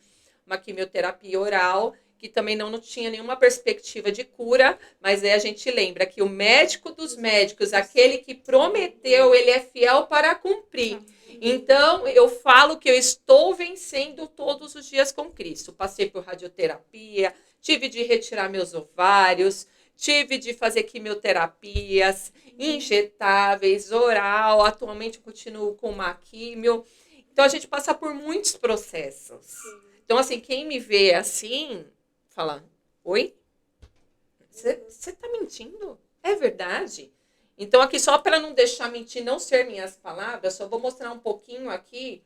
uma quimioterapia oral, que também não tinha nenhuma perspectiva de cura, mas aí a gente lembra que o médico dos médicos, aquele que prometeu, ele é fiel para cumprir. Então, eu falo que eu estou vencendo todos os dias com Cristo. Passei por radioterapia, tive de retirar meus ovários, tive de fazer quimioterapias, injetáveis, oral. Atualmente, eu continuo com uma quimio. Então, a gente passa por muitos processos. Então, assim, quem me vê assim, fala, oi? Você está mentindo? É verdade? Então, aqui, só para não deixar mentir, não ser minhas palavras, só vou mostrar um pouquinho aqui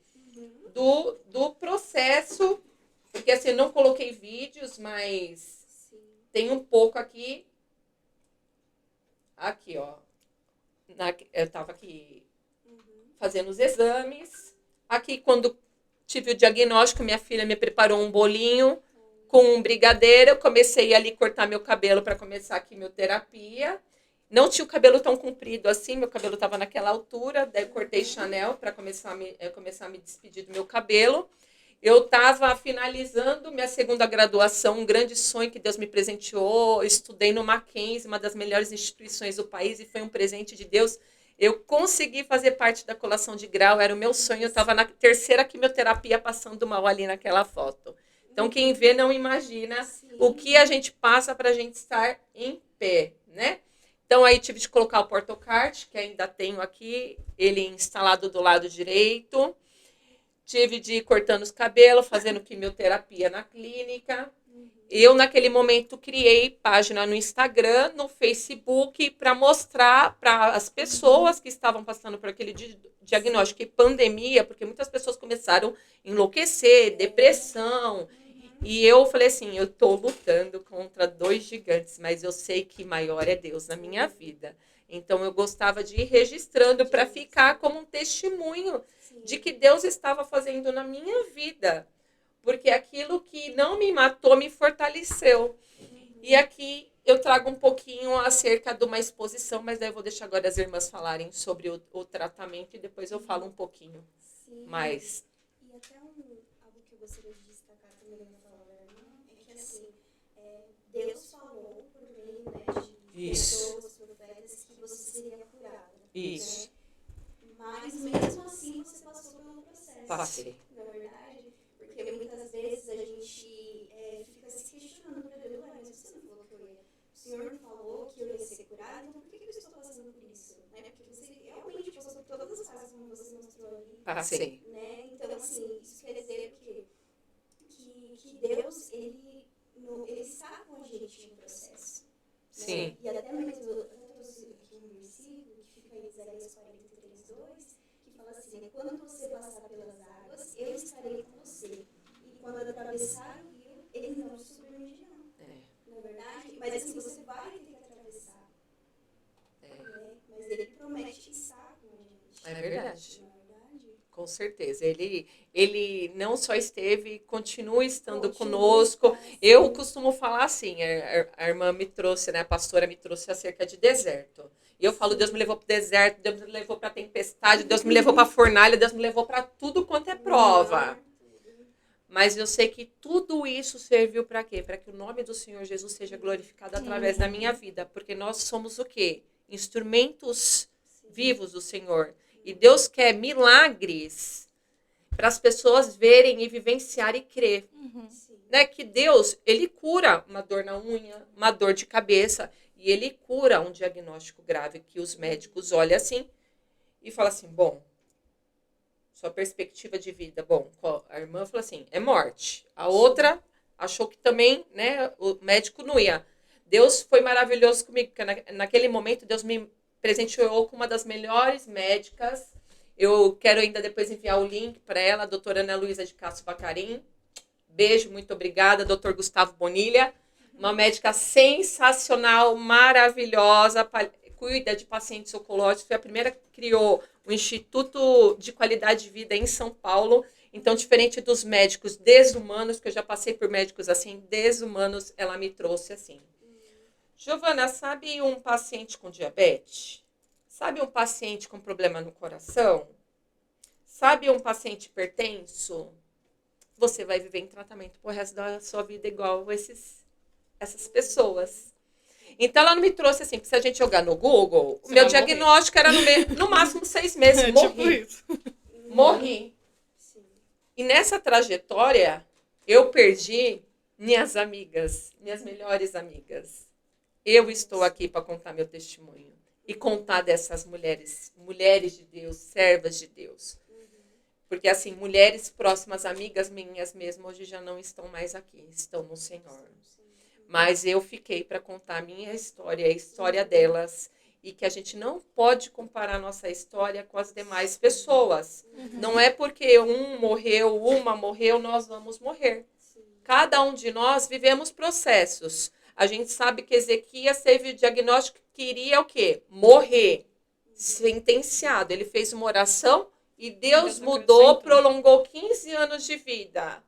do processo, porque assim, eu não coloquei vídeos, mas tem um pouco aqui. Aqui, ó. Eu estava aqui fazendo os exames. Aqui, quando tive o diagnóstico, minha filha me preparou um bolinho com um brigadeiro. Eu comecei ali a cortar meu cabelo para começar a quimioterapia. Não tinha o cabelo tão comprido assim, meu cabelo estava naquela altura, daí eu cortei Chanel para começar a me despedir do meu cabelo. Eu estava finalizando minha segunda graduação, um grande sonho que Deus me presenteou. Eu estudei no Mackenzie, uma das melhores instituições do país, e foi um presente de Deus. Eu consegui fazer parte da colação de grau, era o meu sonho. Eu estava na 3ª quimioterapia passando mal ali naquela foto. Então, quem vê não imagina o que a gente passa para a gente estar em pé, né? Então, aí tive de colocar o portocard, que ainda tenho aqui, ele instalado do lado direito. Tive de ir cortando os cabelos, fazendo quimioterapia na clínica. Eu, naquele momento, criei página no Instagram, no Facebook, para mostrar para as pessoas que estavam passando por aquele diagnóstico e pandemia, porque muitas pessoas começaram a enlouquecer, depressão. E eu falei assim, eu estou lutando contra 2 gigantes, mas eu sei que maior é Deus na minha vida. Então, eu gostava de ir registrando para ficar como um testemunho de que Deus estava fazendo na minha vida. Porque aquilo que não me matou me fortaleceu. E aqui eu trago um pouquinho acerca de uma exposição, mas daí eu vou deixar agora as irmãs falarem sobre o tratamento e depois eu falo um pouquinho mais. E até algo que eu gostaria de destacar também na fala da irmã é que, assim, Deus falou por meio, né, de pessoas, profetas, que você seria curada. Isso. Né? Mas mesmo assim você passou pelo processo. Passei. Na verdade, porque muitas vezes a gente fica se questionando para Deus, mas você não falou que eu ia. O Senhor não falou que eu ia ser curada, então por que eu estou passando por isso? Né? Porque você realmente passou por todas as fases como você mostrou ali. Passei. Né? Então, assim, isso quer dizer que Deus, ele está com a gente no processo. Sim. Né? E até mesmo, eu trouxe aqui um versículo que fica em Isaías 43:2, que fala assim, né? Quando você passar pelas águas, eu estarei com você. E quando atravessar o rio, eles não te submergirão. Não é verdade? Mas assim, você vai ter que atravessar. Né? Mas ele promete estar com a gente. É verdade. Não é verdade? Com certeza. Ele não só esteve, continua estando conosco. Eu costumo falar assim, a irmã me trouxe, né, a pastora me trouxe acerca de deserto. E eu falo, Deus me levou para o deserto, Deus me levou para a tempestade, Deus me levou para a fornalha, Deus me levou para tudo quanto é prova. Mas eu sei que tudo isso serviu para quê? Para que o nome do Senhor Jesus seja glorificado através da minha vida. Porque nós somos o quê? Instrumentos vivos do Senhor. E Deus quer milagres para as pessoas verem e vivenciar e crer. Né? Que Deus, ele cura uma dor na unha, uma dor de cabeça. E ele cura um diagnóstico grave que os médicos olham assim e falam assim, bom, sua perspectiva de vida, bom, a irmã falou assim, é morte. A outra achou que também, né, o médico não ia. Deus foi maravilhoso comigo, porque naquele momento Deus me presenteou com uma das melhores médicas. Eu quero ainda depois enviar o link para ela, a doutora Ana Luísa de Castro Bacarim. Beijo, muito obrigada, doutor Gustavo Bonilha. Uma médica sensacional, maravilhosa, cuida de pacientes oncológicos. Foi a primeira que criou o Instituto de Qualidade de Vida em São Paulo. Então, diferente dos médicos desumanos, que eu já passei por médicos assim, desumanos, ela me trouxe assim. Giovana, sabe um paciente com diabetes? Sabe um paciente com problema no coração? Sabe um paciente hipertenso? Você vai viver em tratamento pro resto da sua vida igual essas pessoas. Então, ela não me trouxe assim, porque se a gente jogar no Google, o meu diagnóstico era no máximo 6 meses. Morri. Morri. E nessa trajetória, eu perdi minhas amigas, minhas melhores amigas. Eu estou aqui para contar meu testemunho e contar dessas mulheres de Deus, servas de Deus. Porque, assim, mulheres próximas, amigas minhas mesmo, hoje já não estão mais aqui, estão no Senhor. Mas eu fiquei para contar a minha história, a história delas, e que a gente não pode comparar a nossa história com as demais pessoas. Não é porque um morreu, uma morreu, nós vamos morrer. Cada um de nós vivemos processos. A gente sabe que Ezequias teve o diagnóstico que iria o quê? Morrer. Sentenciado. Ele fez uma oração e Deus mudou, prolongou 15 anos de vida.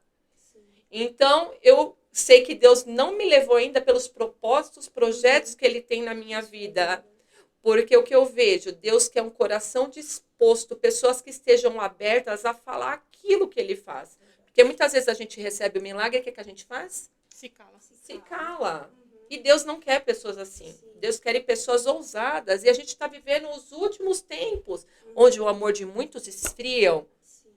Então, eu sei que Deus não me levou ainda pelos propósitos, projetos que Ele tem na minha vida. Porque o que eu vejo, Deus quer um coração disposto, pessoas que estejam abertas a falar aquilo que Ele faz. Porque muitas vezes a gente recebe o milagre, o que a gente faz? Se cala. Se cala. E Deus não quer pessoas assim. Sim. Deus quer pessoas ousadas. E a gente está vivendo os últimos tempos, onde o amor de muitos esfriam. Sim.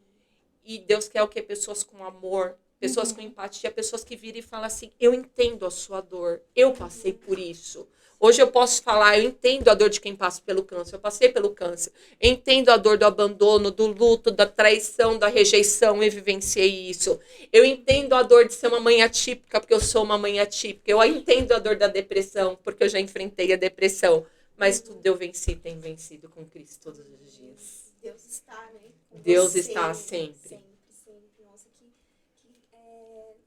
E Deus quer o quê? Pessoas com amor, pessoas com empatia, pessoas que viram e falam assim, eu entendo a sua dor, eu passei por isso. Hoje eu posso falar, eu entendo a dor de quem passa pelo câncer, eu passei pelo câncer. Eu entendo a dor do abandono, do luto, da traição, da rejeição, eu vivenciei isso. Eu entendo a dor de ser uma mãe atípica, porque eu sou uma mãe atípica. Eu entendo a dor da depressão, porque eu já enfrentei a depressão. Mas tudo eu venci, tenho vencido com Cristo todos os dias. Deus está, né? Com Deus você, está sempre. Sempre. Nossa,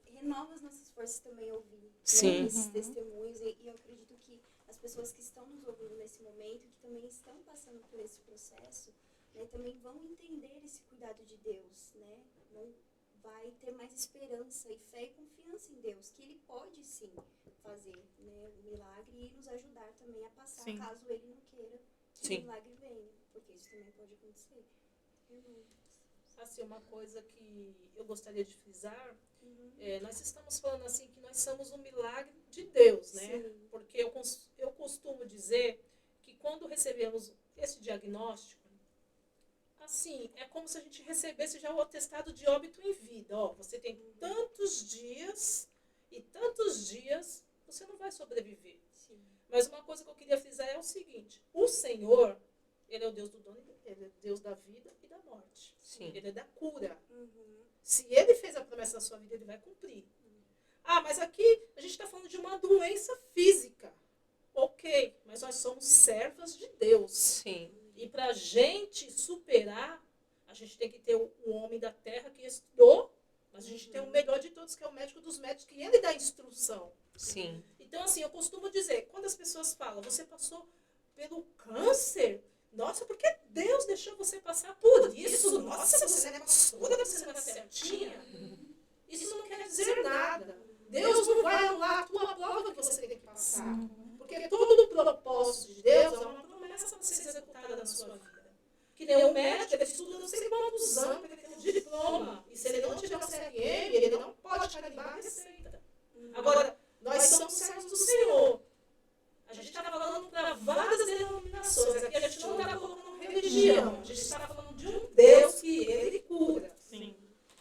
renova as nossas forças também ouvir, né, Sim. esses testemunhos. E eu acredito que as pessoas que estão nos ouvindo nesse momento, que também estão passando por esse processo, né, também vão entender esse cuidado de Deus, né? Vai ter mais esperança e fé e confiança em Deus, que Ele pode sim fazer, né, o milagre e nos ajudar também a passar, Sim. caso Ele não queira que Sim. o milagre venha, porque isso também pode acontecer. Assim, uma coisa que eu gostaria de frisar, nós estamos falando assim que nós somos um milagre de Deus, né? Sim. Porque eu costumo dizer que quando recebemos esse diagnóstico, assim, é como se a gente recebesse já o atestado de óbito em vida. Ó, você tem tantos dias e tantos dias, você não vai sobreviver. Sim. Mas uma coisa que eu queria frisar é o seguinte, o Senhor, Ele é o Deus do dono, Ele é o Deus da vida e da morte. Sim. Ele é da cura. Uhum. Se Ele fez a promessa na sua vida, Ele vai cumprir. Ah, mas aqui a gente está falando de uma doença física. Ok, mas nós somos servas de Deus. Sim. E para a gente superar, a gente tem que ter o homem da terra que estudou, mas a gente tem o melhor de todos, que é o médico dos médicos, que ele dá instrução. Sim. Então, assim, eu costumo dizer, quando as pessoas falam, você passou pelo câncer, nossa, porque Deus deixou você passar por isso? Nossa, você não é pastora, você não é certinha. Isso não quer dizer nada. Deus não vai anular a tua prova que você tem que passar. Porque todo o propósito de Deus é uma promessa para ser executada na sua vida. Que nem o médico, ele estuda não sei quantos anos para ele ter um diploma. E se ele não tiver um CRM, ele não pode carimbar a receita. Agora, nós somos servos do Senhor. A gente está falando para várias denominações. Aqui a gente não está colocando religião. A gente está falando de um Deus que Ele cura. Sim.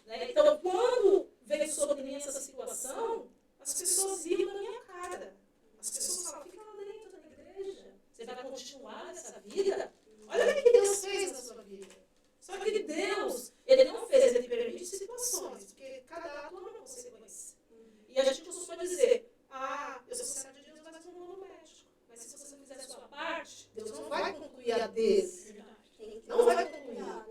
Né? Então, quando veio sobre mim essa situação, as pessoas riam na minha cara. As pessoas falam, fica lá dentro da igreja. Você vai continuar nessa vida? Olha o que Deus fez na sua vida. Só que Deus, Ele não fez, Ele permite situações. Porque cada ato é uma consequência. E a gente costuma dizer, eu sou servo de Deus, mas não vou no médico. Mas se você não fizer a sua parte, Deus não vai concluir a dele. Não vai concluir.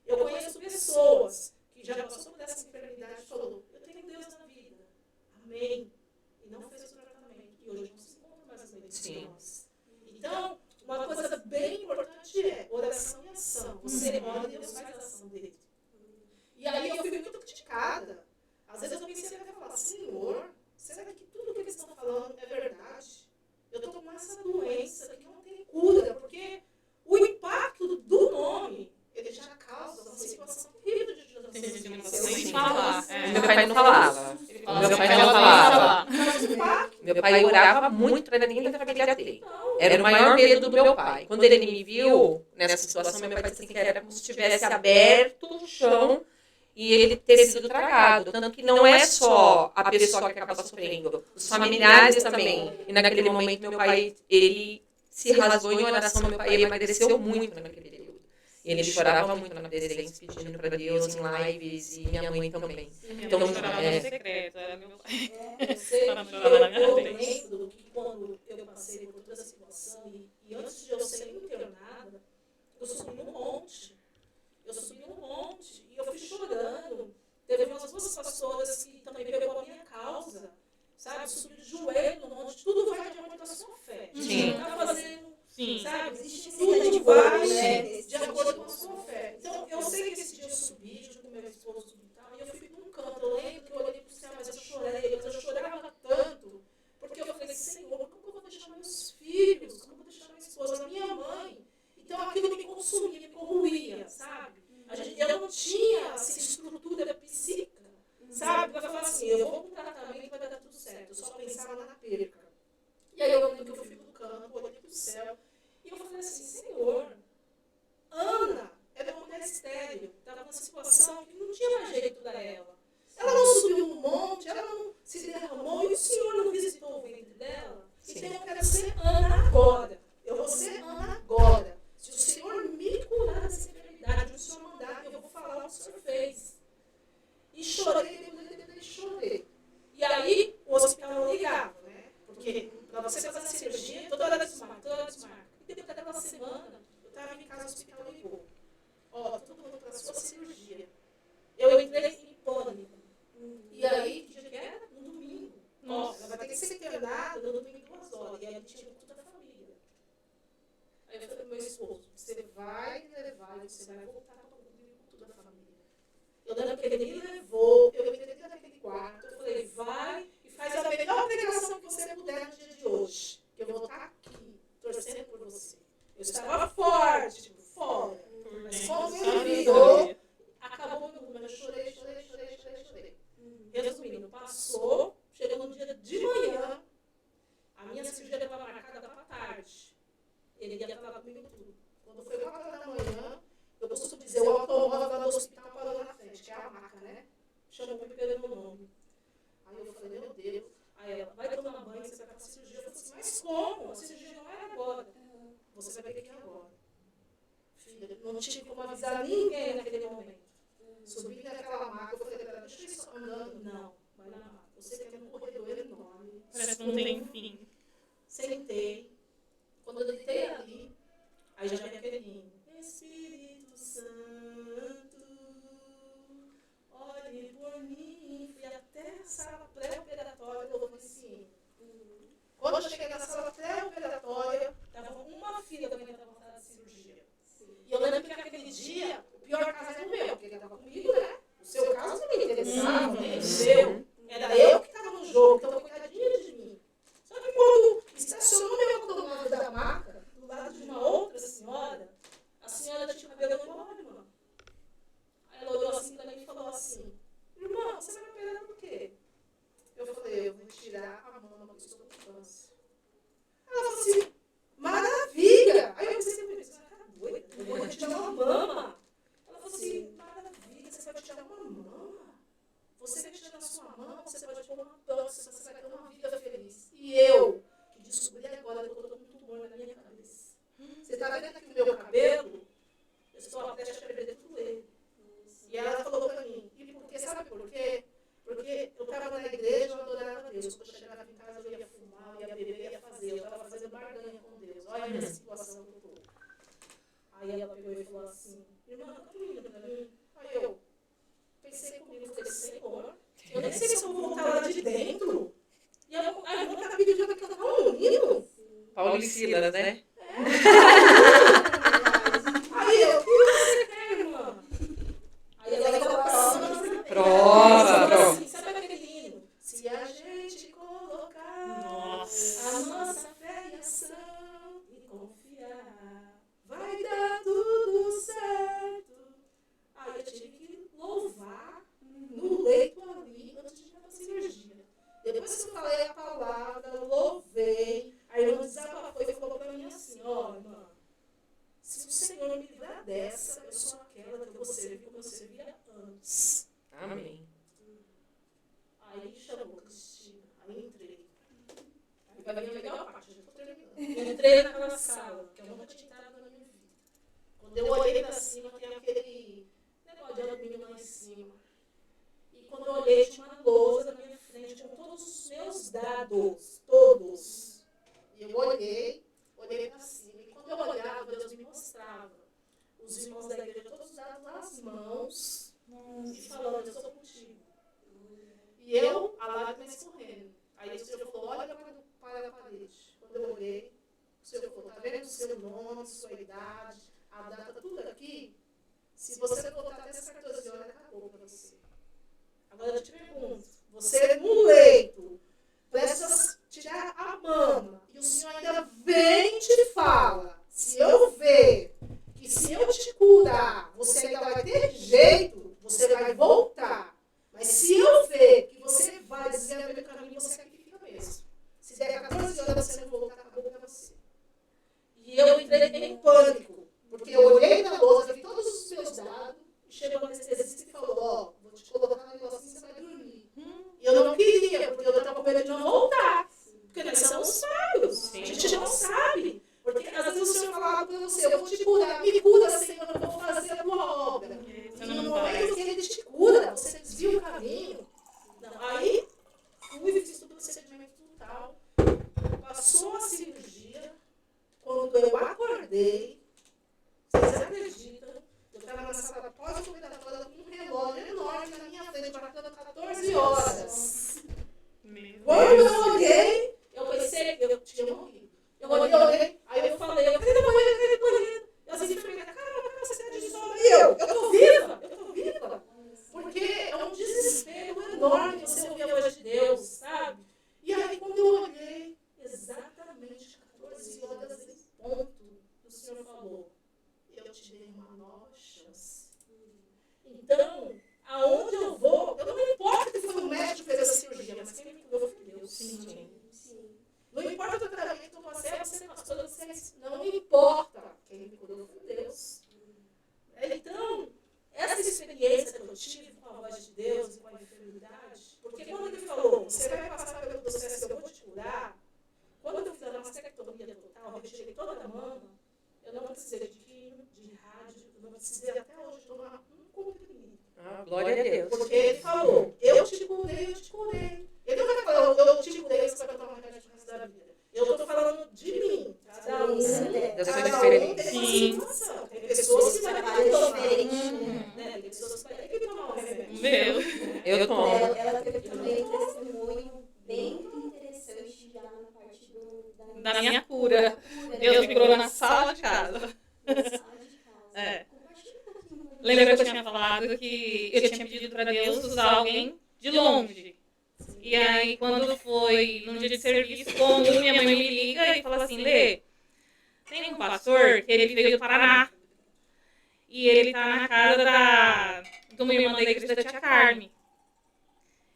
Eu conheço pessoas que já passou por essa enfermidade e falou, eu tenho Deus na vida. Amém. E não fez o tratamento. E hoje não se encontra mais no meio de nós. Então, uma coisa bem importante é oração e ação. Você ora e Deus faz a ação dele. E aí eu fui muito criticada. Às vezes eu pensei até falar, Senhor, será que tudo o que eles estão falando é verdade? Eu estou com essa doença que não tem cura, porque o impacto do nome, ele já causa uma situação terrível de Sem falar. Meu pai não falava. Meu pai não falava. Meu pai orava muito para ninguém da família ter. Era o maior medo do meu pai. Quando ele me viu nessa situação, meu pai disse assim, que era como se tivesse aberto o chão e ele ter sido tragado. Tanto que não é só a pessoa que acaba sofrendo, os familiares também. E naquele momento, meu pai, ele se rasgou em oração, meu pai emagreceu muito naquele período. E ele chorava muito na presença, pedindo para Deus em lives, e minha mãe também. Então, eu chorava no secreto, era meu pai. Eu sei Para que chorar na minha eu frente. lembro que quando eu passei por toda essa situação, e antes de eu ser internada, eu subi num monte. E eu fui chorando. Teve umas duas pastoras que também pegou a minha causa. Sabe? Subi de joelho no monte. Tudo vai de acordo com a sua fé. A gente não está fazendo... Sim. Sabe? Existe esse Tudo vai de acordo com a sua fé. Então, eu sei que esse dia eu subi, junto com meu esposo e tal, e eu fui num canto. Eu lembro que eu olhei para o céu, mas eu chorei, mas eu chorava tanto, porque eu falei, Senhor, como eu vou deixar meus filhos? Como eu vou deixar minha esposa, a minha mãe? Então, aquilo me consumia, me corroía, sabe? Eu não tinha assim, estrutura ele me levou, eu entrei dentro daquele quarto, eu falei, vai e faz a melhor pregação que você puder no dia de hoje. Que eu vou estar aqui, torcendo por você. Eu estava forte, tipo, fora. Mas quando ele virou, acabou meu mundo. Eu chorei. Resumindo, passou, chegou no dia de manhã, a minha cirurgia estava marcada para tarde. Ele ia estar lá comigo tudo. Quando foi 4 da manhã, eu costumo dizer, o automóvel do hospital parou na frente, que é a maca, né? Chamou me pelo meu nome. Aí eu falei, meu Deus. Aí ela, vai tomar banho, você vai para a cirurgia. Eu falei assim, mas como? A cirurgia não era agora. Você vai ter que ir agora. Filha, não tive como avisar ninguém naquele momento. Subi naquela maca, eu falei, deixa eu ir só andando. Não, vai na maca. Você quer um corredor enorme. Parece que não tem fim. Sentei. Quando eu deitei ali, aí já vem aquele hino. Espírito Santo, olhe por mim. Fui até a sala pré-operatória, eu vou esse hino. Quando eu cheguei na sala pré-operatória, estava uma filha da minha trabalhada de cirurgia. E eu lembro que naquele dia, o pior caso era o meu, porque ele estava comigo, né? O seu caso não me interessava, nem o seu. Era eu que estava no jogo, então coitadinha de mim. Só que quando estacionou meu automóvel da maca, do lado de uma outra senhora, a senhora tinha o cabelo embora, irmã. Aí ela olhou assim para mim e falou assim, irmã, você vai me operar por quê? Eu falei, eu vou tirar a mama porque estou com câncer. Ela falou assim, maravilha! Aí eu pensei comigo, você vai ficar doida? Eu vou tirar uma mama. Ela falou assim, maravilha, você vai tirar uma mama? Você vai tirar a sua mama, você pode pôr uma prótese, você vai ter uma vida feliz. E eu, que descobri agora que eu estou com um tumor na minha cabeça. Você está vendo aqui o meu cabelo? Eu estou prestes a perder tudo ele. E ela falou para mim, e por quê? Sabe por quê? Porque eu estava na igreja, eu adorava Deus. Quando eu chegava em casa, eu ia fumar, eu ia beber, ia fazer. Eu estava fazendo barganha com Deus. Olha a minha situação que eu estou. Aí ela pegou e falou assim, irmã, tá indo para mim? Aí eu pensei comigo, falei, Senhor, eu nem sei se eu vou voltar lá de dentro. E a irmã estava pedindo para cantar um hino. Paulo e Silas, né? Aí eu, o que você quer, irmã? Aí ela falou assim, Prova. assim, sabe aquele hino? Se a gente colocar Nossa. a nossa fé e ação e confiar, vai dar tudo certo. Aí eu tive que louvar no leito ali antes de ir para a cirurgia. Depois que eu falei a palavra, eu louvei, a irmã desabafou e falou para mim assim, ó, irmã, se o Senhor me livrar dessa, eu sou aquela que eu vou servir como eu servia antes. Amém. Aí chamou Cristina, aí entrei. Aí vai vir a melhor parte, já estou terminando. Entrei naquela sala, que eu nunca tinha entrado na minha vida. Quando eu olhei para cima, tem aquele negócio de alumínio lá em cima. E quando eu olhei, tinha uma lousa na minha frente com todos os meus dados, todos. E eu olhei para cima. E quando eu olhava, Deus me mostrava os irmãos da igreja, todos os dados nas mãos, e falando, eu sou contigo. E eu, a lágrima escorrendo. Aí o Senhor falou, olha para a parede. Quando eu olhei, o Senhor falou, está vendo o seu nome, sua idade, a data, tudo aqui? Se você voltar até essas 14 horas, acabou para você. Agora eu te pergunto, você no leito, precisa tirar a mama, e o Senhor ainda vem e te fala, se eu ver que se eu te curar, você ainda vai ter jeito, você vai voltar. Mas se eu ver que você vai desviar pelo caminho, você aqui fica mesmo. Se der 14 horas você não voltar, acabou para você. E eu entrei em pânico, porque eu olhei na lousa, vi todos os meus dados, e chegou o anestesista e falou, ó, vou te colocar no negocinho, você vai dormir. E eu não queria, porque eu estava com medo de não voltar. Porque nós somos falhos, a gente não sabe. Porque às vezes o Senhor falava para você, eu vou te curar, me cura, Senhor, eu vou fazer a tua obra. E no momento que Ele te cura, você desvia o caminho. Não, aí, fui, fiz todo o procedimento total. Passou a cirurgia, quando eu acordei, vocês acreditam, eu estava na sala pós-operatória com um relógio enorme na minha frente, marcando 14 horas. Quando eu olhei, eu pensei, eu tinha morrido. Eu olhei, aí eu falei, eu quero ir no banheiro. E as enfermeiras, cara, você está de sono. E eu tô viva. Porque tranquilidade, porque quando ele falou, você vai passar pelo processo que eu vou te curar, quando eu fiz a mastectomia total, eu retirei toda a mama, eu não precisei de químio, de rádio, eu não precisei até hoje tomar um comprimido. Glória a Deus. Porque ele falou, eu te curei, eu te curei. Ele não vai falar, eu te curei, você vai tomar remédio pro resto da vida. Eu estou falando de mim. Cada um, Da sua cada um experiência. tem uma situação. Tem pessoas que vai ter diferente, né? Tem pessoas que vai ter que tomar um remédio. Meu. Eu tomo. Ela teve também um testemunho bem interessante já na parte Da minha cura. Deus me curou na sala de casa. da sala de casa. É. Compartilha um pouquinho. Lembra que eu tinha falado que eu tinha pedido para Deus usar alguém de longe. E aí, quando foi num dia de serviço comum, minha mãe me liga e fala assim, Lê, tem um pastor que ele veio do Paraná. E ele tá na casa de uma irmã da igreja da tia Carme.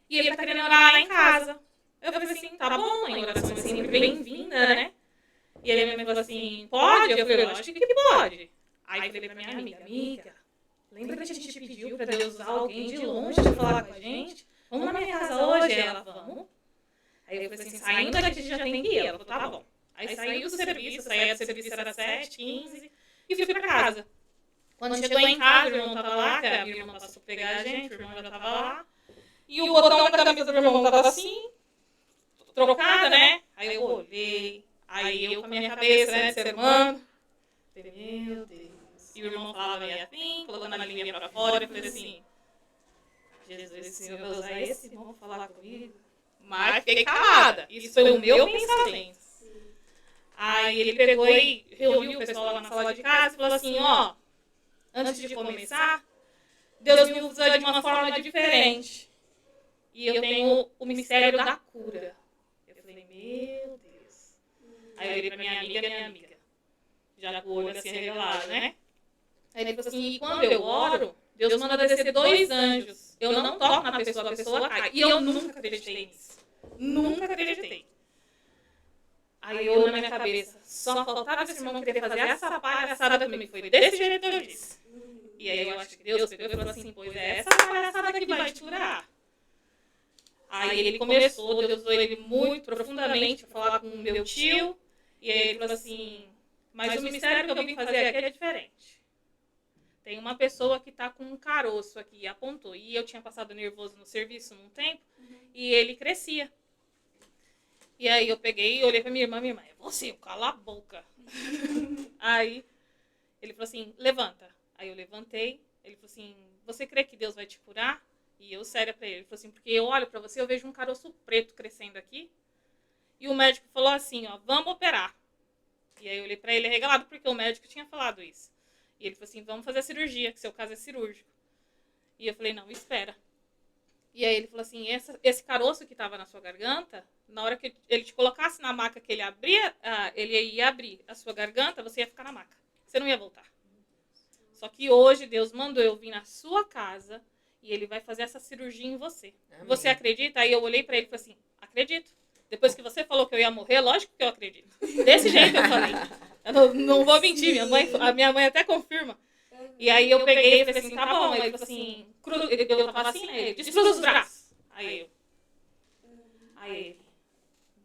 E ele tá querendo orar lá em casa. Eu falei assim, tá bom, a oração é sempre bem-vinda, né? E ele me falou assim, pode? Eu falei, lógico que pode. Aí eu falei pra minha amiga, lembra que a gente pediu pra Deus usar alguém de longe pra falar com a gente? Vamos na minha casa hoje? Ela, vamos. Aí eu falei assim, saindo daqui a gente já tem que ir. Ela falou, tá bom. Aí saí do serviço, saía do serviço era 7h15 e fui pra casa. Quando chegou em casa, o irmão tava lá, que a minha irmã passou pra pegar a gente, o irmão já tava lá. E o botão da camisa do meu irmão tava assim, trocada, né? Aí eu olhei, aí eu com a minha cabeça, né, sermando. Falei, meu Deus. E o irmão falava meio assim, colocando a linha pra fora, eu falei assim, Jesus, esse Senhor vai usar esse irmão pra falar comigo? Mas fiquei calada. Isso foi o meu pensamento. Aí ele pegou e reuniu o pessoal lá na sala de casa e falou assim, ó, antes de começar, Deus me usa de uma forma diferente. E eu tenho o mistério da cura. Eu falei, meu Deus. Aí eu olhei pra minha amiga, já com o olho assim revelado, né? Aí ele falou assim, e quando eu oro, Deus manda descer 2 anjos. Eu não toco na pessoa, a pessoa cai. E eu nunca acreditei nisso. Nunca acreditei. Aí eu, na minha cabeça, só faltava esse irmão querer fazer essa palhaçada comigo. Foi desse jeito que eu disse. E aí eu acho que Deus pegou e falou assim, pois é essa palhaçada que vai te curar. Aí ele começou, Deus usou ele muito profundamente para falar com o meu tio. E aí ele falou assim, mas o mistério que eu vim fazer aqui é diferente. Tem uma pessoa que tá com um caroço aqui, apontou. E eu tinha passado nervoso no serviço num tempo, e ele crescia. E aí eu peguei e olhei pra minha irmã, é você, cala a boca. Aí ele falou assim, levanta. Aí eu levantei, ele falou assim, você crê que Deus vai te curar? E eu séria pra ele falou assim, porque eu olho pra você, eu vejo um caroço preto crescendo aqui. E o médico falou assim, ó, vamos operar. E aí eu olhei pra ele regalado, porque o médico tinha falado isso. E ele falou assim, vamos fazer a cirurgia, que seu caso é cirúrgico. E eu falei, não, espera. E aí ele falou assim, esse caroço que estava na sua garganta, na hora que ele te colocasse na maca que ele abria, ele ia abrir a sua garganta, você ia ficar na maca. Você não ia voltar. Só que hoje Deus mandou eu vir na sua casa e ele vai fazer essa cirurgia em você. Amém. Você acredita? Aí eu olhei para ele e falei assim, acredito. Depois que você falou que eu ia morrer, lógico que eu acredito. Desse jeito eu falei. Eu não vou mentir, a minha mãe até confirma. E aí eu peguei e falei assim, tá bom. Aí ele falou assim, eu tava assim, né? Descruza os braços. Aí ele,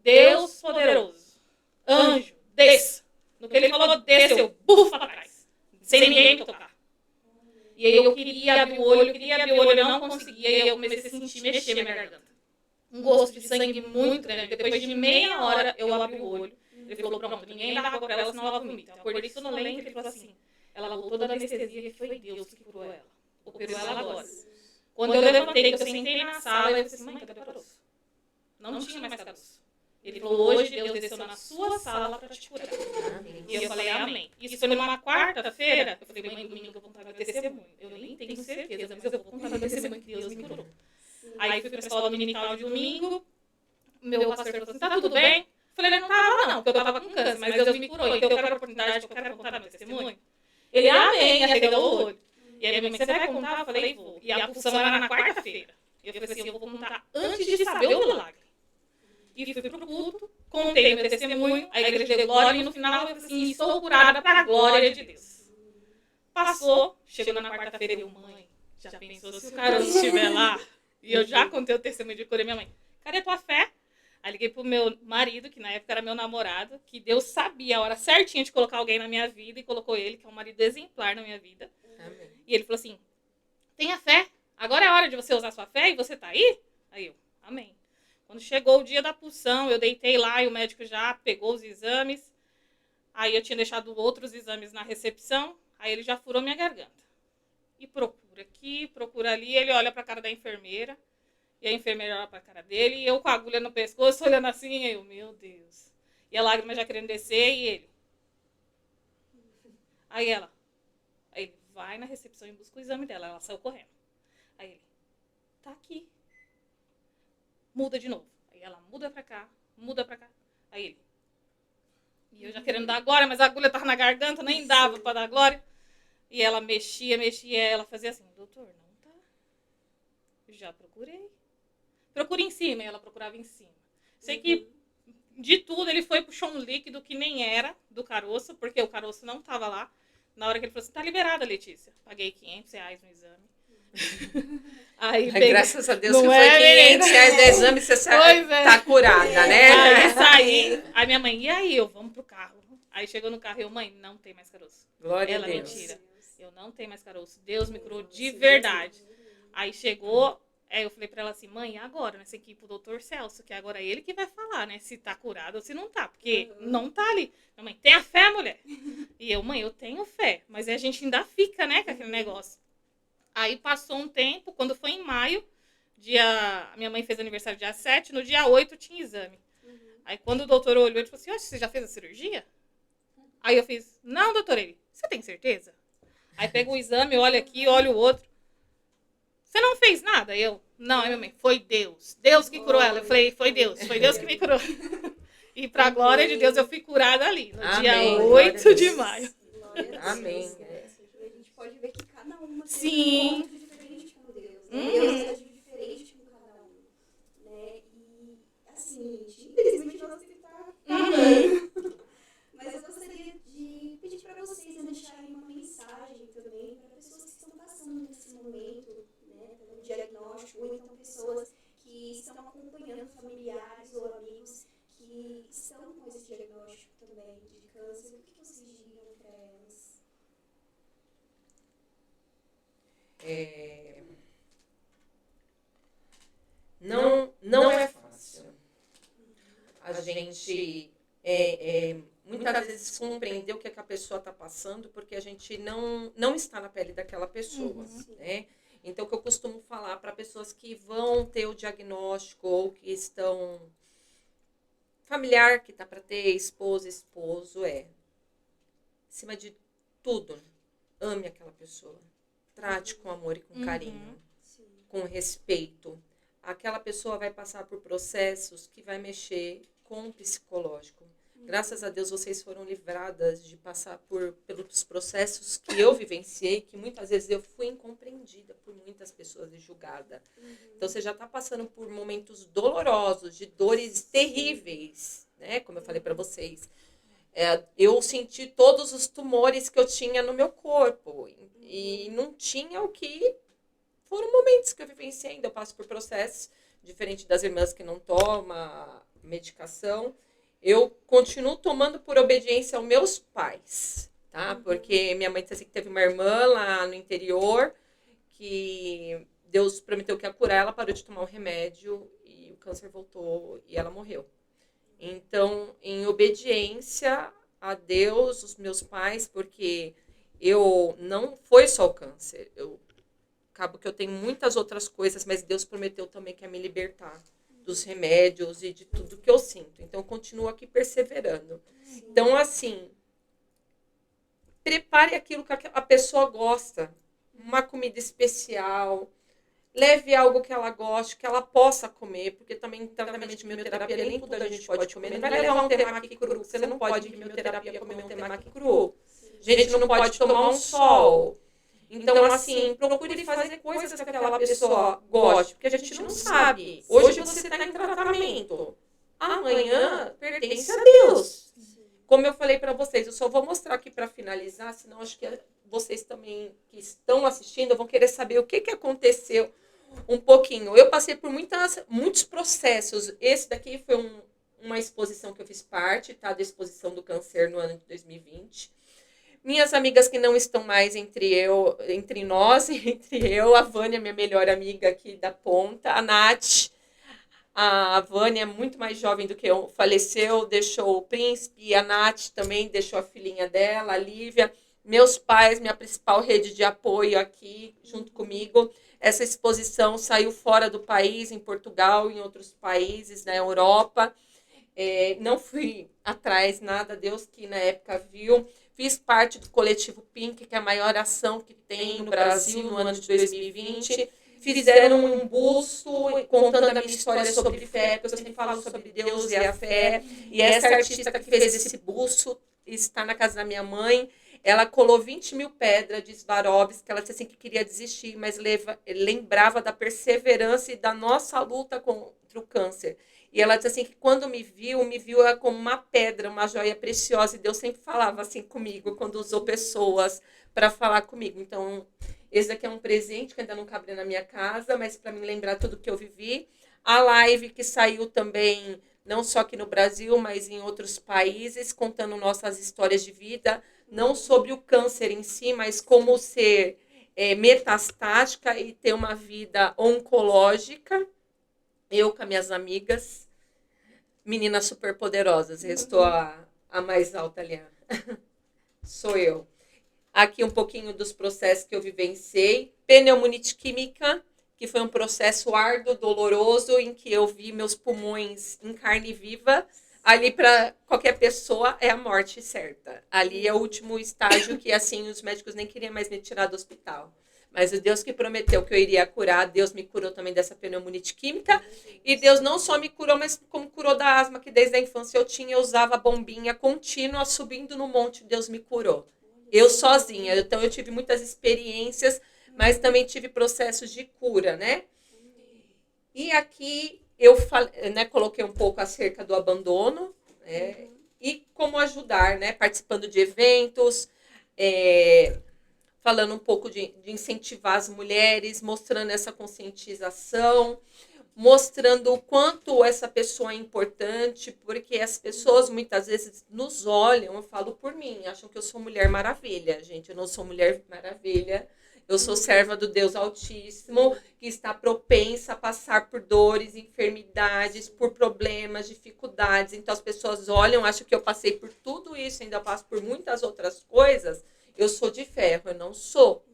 Deus poderoso, anjo, desça. No que ele falou, desceu, bufa pra trás. Sem ninguém me tocar. E aí eu queria abrir o olho, eu não conseguia. E aí eu comecei a sentir mexer minha garganta. Um gosto de sangue muito grande. Depois de meia hora eu abri o olho. Ele falou, pronto, ninguém dá água pra ela, senão ela vomita. Então, eu acordei sonolenta e ele falou assim, ela voltou da anestesia e foi Deus que curou ela. Operou ela agora. Quando eu levantei, que eu sentei na sala, eu falei assim, mãe, cadê o caroço? Não tinha mais caroço. Ele falou, hoje Deus desceu na sua sala para te curar. E eu falei, amém. Isso foi numa quarta-feira. Eu falei, mãe, domingo eu vou contar meu testemunho. Eu nem tenho certeza, mas eu vou contar meu testemunho que Deus me curou. Aí fui para a escola dominical de domingo. Meu pastor falou assim, tá tudo bem? Eu falei, não tava não, porque eu tava com câncer, mas Deus me curou. Então eu quero a oportunidade, eu quero contar meu testemunho. Ele, amém, arregalou o olho. E aí, você vai contar? Eu falei, vou. E a pulsão era na quarta-feira. E eu falei assim, eu vou contar antes de saber o milagre. E fui pro culto, contei o meu testemunho, a igreja deu glória, e no final eu falei assim, estou curada para a glória de Deus. Passou, chegou na quarta-feira e eu, mãe, já pensou se o caroço estiver lá? E eu já contei o testemunho de cura e minha mãe, cadê tua fé? Aí liguei pro meu marido, que na época era meu namorado, que Deus sabia a hora certinha de colocar alguém na minha vida e colocou ele, que é um marido exemplar na minha vida. Amém. E ele falou assim, tenha fé, agora é a hora de você usar sua fé e você tá aí? Aí eu, amém. Quando chegou o dia da punção, eu deitei lá e o médico já pegou os exames. Aí eu tinha deixado outros exames na recepção, aí ele já furou minha garganta. E procura aqui, procura ali, ele olha pra cara da enfermeira, e a enfermeira olha pra cara dele, e eu com a agulha no pescoço, olhando assim, eu, meu Deus. E a lágrima já querendo descer, e ele. Aí ele vai na recepção e busca o exame dela, ela saiu correndo. Aí ele, tá aqui. Muda de novo. Aí ela muda pra cá. Aí ele. E eu já querendo dar glória, mas a agulha tava na garganta, nem dava pra dar glória. E ela mexia, ela fazia assim, doutor, não tá. Já procurei. Procura em cima, e ela procurava em cima. Sei que de tudo ele foi, puxou um líquido que nem era do caroço, porque o caroço não tava lá. Na hora que ele falou assim, tá liberada, Letícia. Paguei R$500 no exame. Aí, Graças a Deus não que foi é, R$500 de exame, você tá curada, né? Aí saí, aí minha mãe, e aí, vamos pro carro. Aí chegou no carro e eu, mãe, não tem mais caroço. Glória Ela, a Deus. mentira. Eu não tenho mais caroço. Deus me curou de verdade. Aí chegou, eu falei pra ela assim, mãe, agora, né? Você tem que ir pro doutor Celso, que agora é ele que vai falar, né? Se tá curado ou se não tá. Porque não tá ali. Minha mãe, tem a fé, mulher? E eu, mãe, eu tenho fé. Mas a gente ainda fica, né, com aquele negócio. Aí passou um tempo, quando foi em maio, minha mãe fez aniversário dia 7, no dia 8 tinha exame. Aí quando o doutor olhou, ele falou assim, você já fez a cirurgia? Aí eu fiz, não, doutor, ele, você tem certeza? Aí pega o exame, olha aqui, olha o outro. Você não fez nada? Aí eu, não, aí minha mãe, foi Deus. Deus que curou ela. Eu falei, foi Deus que me curou. E pra glória de Deus, eu fui curada ali, no dia 8 de maio. Amém. A gente pode ver que cada uma Sim. tem um encontro diferente com Deus. Né? Deus age diferente com cada um. Né? E, assim, gente, infelizmente nós temos que estar acabando. Mas eu gostaria de pedir para vocês deixarem uma mensagem também para pessoas que estão passando nesse momento, né, pelo diagnóstico, ou então pessoas que estão acompanhando familiares ou amigos que estão com esse diagnóstico também de câncer. O que vocês diriam para elas? Não é fácil. A gente muitas vezes compreender o que a pessoa está passando, porque a gente não está na pele daquela pessoa, né? Então, o que eu costumo falar para pessoas que vão ter o diagnóstico ou que estão familiar, que está para ter esposa, esposo, acima de tudo, ame aquela pessoa. Trate com amor e com carinho, com respeito. Aquela pessoa vai passar por processos que vai mexer com o psicológico. Graças a Deus vocês foram livradas de passar pelos processos que eu vivenciei, que muitas vezes eu fui incompreendida por muitas pessoas e julgada. Então você já está passando por momentos dolorosos, de dores terríveis, né? Como eu falei para vocês. Eu senti todos os tumores que eu tinha no meu corpo e não tinha o que... Foram momentos que eu vivenciei ainda. Eu passo por processos, diferente das irmãs que não tomam medicação. Eu continuo tomando por obediência aos meus pais, tá? Porque minha mãe disse assim, que teve uma irmã lá no interior que Deus prometeu que ia curar, ela parou de tomar o remédio e o câncer voltou e ela morreu. Então, em obediência a Deus, os meus pais, porque eu não foi só o câncer, acabo que eu tenho muitas outras coisas, mas Deus prometeu também que ia me libertar dos remédios e de tudo que eu sinto. Então, eu continuo aqui perseverando. Então, assim, prepare aquilo que a pessoa gosta. Uma comida especial. Leve algo que ela goste, que ela possa comer. Porque também, tratamento de quimioterapia, nem tudo a gente pode comer. Não vai levar um temaki cru. Você não pode, em quimioterapia, comer um temaki cru. A gente não pode tomar um sol. Então, assim, procure fazer coisas que aquela pessoa goste, porque a gente não sabe. Hoje você está em tratamento, amanhã pertence a Deus. Como eu falei para vocês, eu só vou mostrar aqui para finalizar, senão acho que vocês também que estão assistindo vão querer saber o que aconteceu um pouquinho. Eu passei por muitos processos. Esse daqui foi uma exposição que eu fiz parte, tá? Da exposição do câncer no ano de 2020. Minhas amigas que não estão mais entre nós, entre eu, a Vânia, minha melhor amiga aqui da ponta, a Nath, a Vânia é muito mais jovem do que eu, faleceu, deixou o príncipe, a Nath também deixou a filhinha dela, a Lívia, meus pais, minha principal rede de apoio aqui, junto comigo. Essa exposição saiu fora do país, em Portugal, em outros países, na Europa. Não fui atrás nada, Deus que na época viu. Fiz parte do coletivo Pink, que é a maior ação que tem no Brasil no ano de 2020. Fizeram um busto contando a minha história sobre fé, porque eu sempre falo sobre Deus e a fé. E essa artista que fez esse busto está na casa da minha mãe. Ela colou 20 mil pedras de Swarovski, ela disse assim que queria desistir, mas lembrava da perseverança e da nossa luta contra o câncer. E ela disse assim que quando me viu como uma pedra, uma joia preciosa. E Deus sempre falava assim comigo, quando usou pessoas para falar comigo. Então, esse aqui é um presente que ainda não cabe na minha casa, mas para me lembrar tudo que eu vivi. A live que saiu também, não só aqui no Brasil, mas em outros países, contando nossas histórias de vida, não sobre o câncer em si, mas como ser metastática e ter uma vida oncológica. Eu com as minhas amigas, meninas super poderosas. Restou a mais alta ali. Sou eu. Aqui um pouquinho dos processos que eu vivenciei. Pneumonite química, que foi um processo árduo, doloroso, em que eu vi meus pulmões em carne viva. Ali, para qualquer pessoa, é a morte certa. Ali é o último estágio que, assim, os médicos nem queriam mais me tirar do hospital. Mas o Deus que prometeu que eu iria curar, Deus me curou também dessa pneumonite química. E Deus não só me curou, mas como curou da asma, que desde a infância eu tinha, eu usava bombinha contínua, subindo no monte, Deus me curou. Eu sozinha. Então eu tive muitas experiências, mas também tive processos de cura, né? E aqui eu coloquei um pouco acerca do abandono, né? E como ajudar, né? Participando de eventos, falando um pouco de incentivar as mulheres, mostrando essa conscientização, mostrando o quanto essa pessoa é importante, porque as pessoas muitas vezes nos olham, eu falo por mim, acham que eu sou Mulher Maravilha. Gente, eu não sou Mulher Maravilha, eu sou serva do Deus Altíssimo, que está propensa a passar por dores, enfermidades, por problemas, dificuldades. Então as pessoas olham, acham que eu passei por tudo isso, ainda passo por muitas outras coisas. Eu sou de ferro, eu não sou.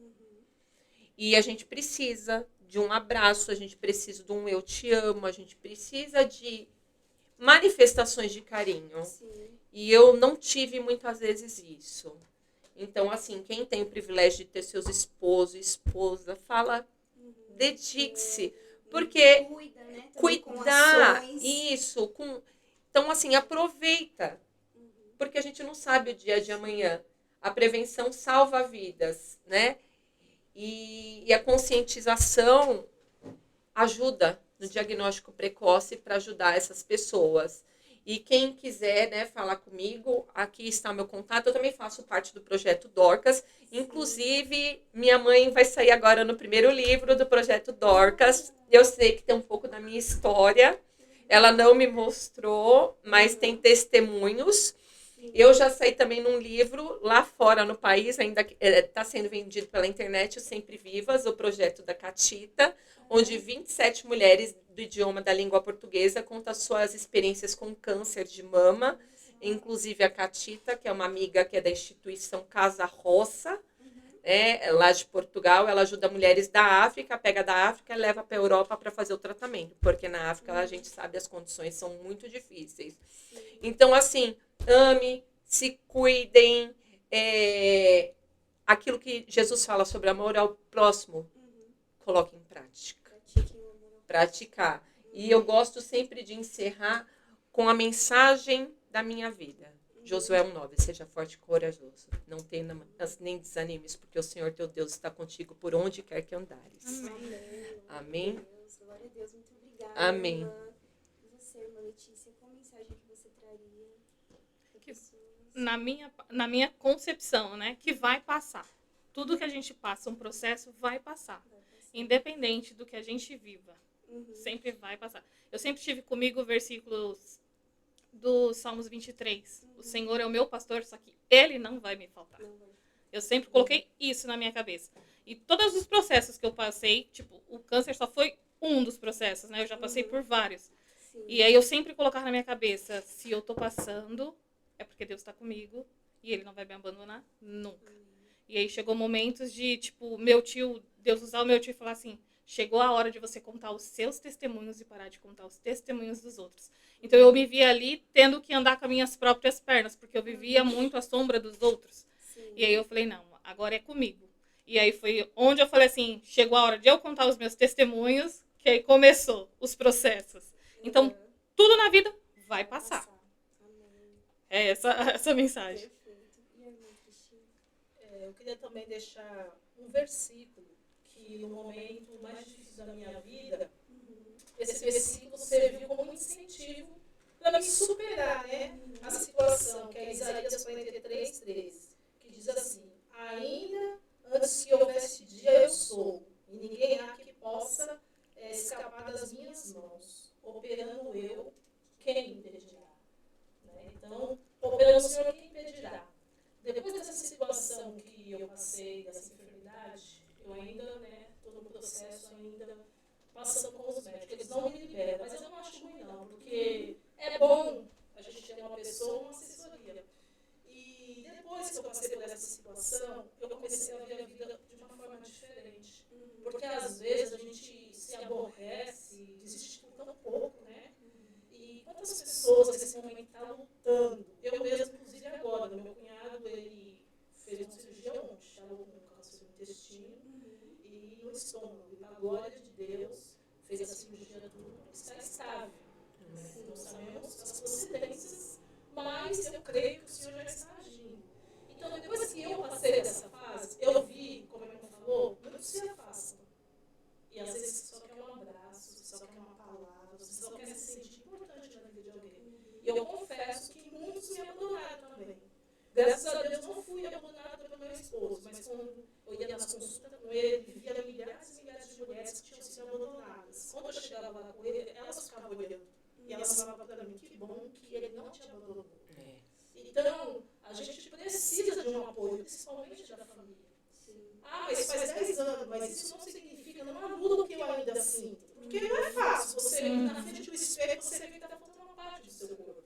E a gente precisa de um abraço, a gente precisa de um eu te amo, a gente precisa de manifestações de carinho. Sim. E eu não tive muitas vezes isso. Então, assim, quem tem o privilégio de ter seus esposos, esposa, fala, dedique-se. Porque Cuida, né? Também com cuidar, ações. isso. Então, assim, aproveita. Porque a gente não sabe o dia de amanhã. A prevenção salva vidas, né? E a conscientização ajuda no diagnóstico precoce para ajudar essas pessoas. E quem quiser, né, falar comigo, aqui está o meu contato. Eu também faço parte do projeto Dorcas. Inclusive, minha mãe vai sair agora no primeiro livro do projeto Dorcas. Eu sei que tem um pouco da minha história. Ela não me mostrou, mas tem testemunhos. Eu já saí também num livro lá fora no país, ainda está sendo vendido pela internet, o Sempre Vivas, o projeto da Catita, onde 27 mulheres do idioma da língua portuguesa contam suas experiências com câncer de mama, inclusive a Catita, que é uma amiga que é da instituição Casa Roça, lá de Portugal. Ela ajuda mulheres da África, pega da África e leva para a Europa para fazer o tratamento, porque na África a gente sabe as condições são muito difíceis. Então, assim, ame, se cuidem, aquilo que Jesus fala sobre amor ao próximo, coloque em prática. Praticar. E eu gosto sempre de encerrar com a mensagem da minha vida. Josué 1:9, seja forte e corajoso. Não tenha nem desanimes, porque o Senhor teu Deus está contigo por onde quer que andares. Amém. Glória a Deus, muito obrigada. Amém. Irmã. E você, irmã Letícia, qual mensagem que você traria para pessoas? Na minha concepção, né, que vai passar. Tudo que a gente passa, um processo, vai passar. independente do que a gente viva, sempre vai passar. Eu sempre tive comigo versículos do Salmos 23. O Senhor é o meu pastor, só que Ele não vai me faltar. Eu sempre coloquei isso na minha cabeça. E todos os processos que eu passei, tipo, o câncer só foi um dos processos, né? Eu já passei por vários. Sim. E aí eu sempre colocava na minha cabeça, se eu tô passando, é porque Deus tá comigo e Ele não vai me abandonar nunca. E aí chegou momentos de, tipo, Deus usar o meu tio e falar assim, chegou a hora de você contar os seus testemunhos e parar de contar os testemunhos dos outros. Então eu me via ali tendo que andar com as minhas próprias pernas, porque eu vivia muito à sombra dos outros. Sim. E aí eu falei, não, agora é comigo. E aí foi onde eu falei assim, chegou a hora de eu contar os meus testemunhos, que aí começou os processos. Então, tudo na vida vai passar. Amém. É essa mensagem. Perfeito. E a irmã Cristina? Eu queria também deixar um versículo que no momento mais difícil da minha vida, esse versículo serviu como um incentivo para me superar, né, a situação, que é Isaías 43:13, que diz assim, ainda antes que houvesse dia eu sou, e ninguém há que possa escapar das minhas mãos, operando eu, quem impedirá? Né? Então, operando o Senhor, quem impedirá? Depois dessa situação que eu passei, dessa enfermidade, eu ainda, estou no processo ainda passando com os médicos. Eles não me liberam, mas eu não acho ruim não, porque é bom a gente ter uma pessoa, uma assessoria. E depois que eu passei por essa situação, eu comecei a ver a vida de uma forma diferente. Porque às vezes a gente se aborrece, desiste por tão pouco, né? E quantas pessoas nesse momento estão lutando? Eu mesmo, inclusive agora, meu cunhado, ele fez uma cirurgia ontem, estava com câncer no intestino e no estômago. E para a glória de Deus, fez a cirurgia tudo, está estável. Não sabemos as procedências, mas eu creio que o Senhor já está agindo. Então, depois que eu passei dessa fase, eu vi, como a irmã falou, muitos se afastam. E às vezes você só quer um abraço, você só quer uma palavra, você só quer se sentir importante na vida de alguém. E eu confesso que muitos me abandonaram também. Graças a Deus não fui abandonada pelo meu esposo, mas quando eu ia nas consultas com ele, via milhares e milhares de mulheres que tinham sido abandonadas. Quando eu chegava lá com ele, elas ficavam olhando. E elas falavam para mim, que bom que ele não te abandonou. Então, a gente precisa de um apoio, principalmente da família. Ah, mas faz 10 anos, mas isso não significa, não anula o que eu ainda sinto. Porque não é fácil você na frente do espelho, você vê que está faltando uma parte do seu corpo.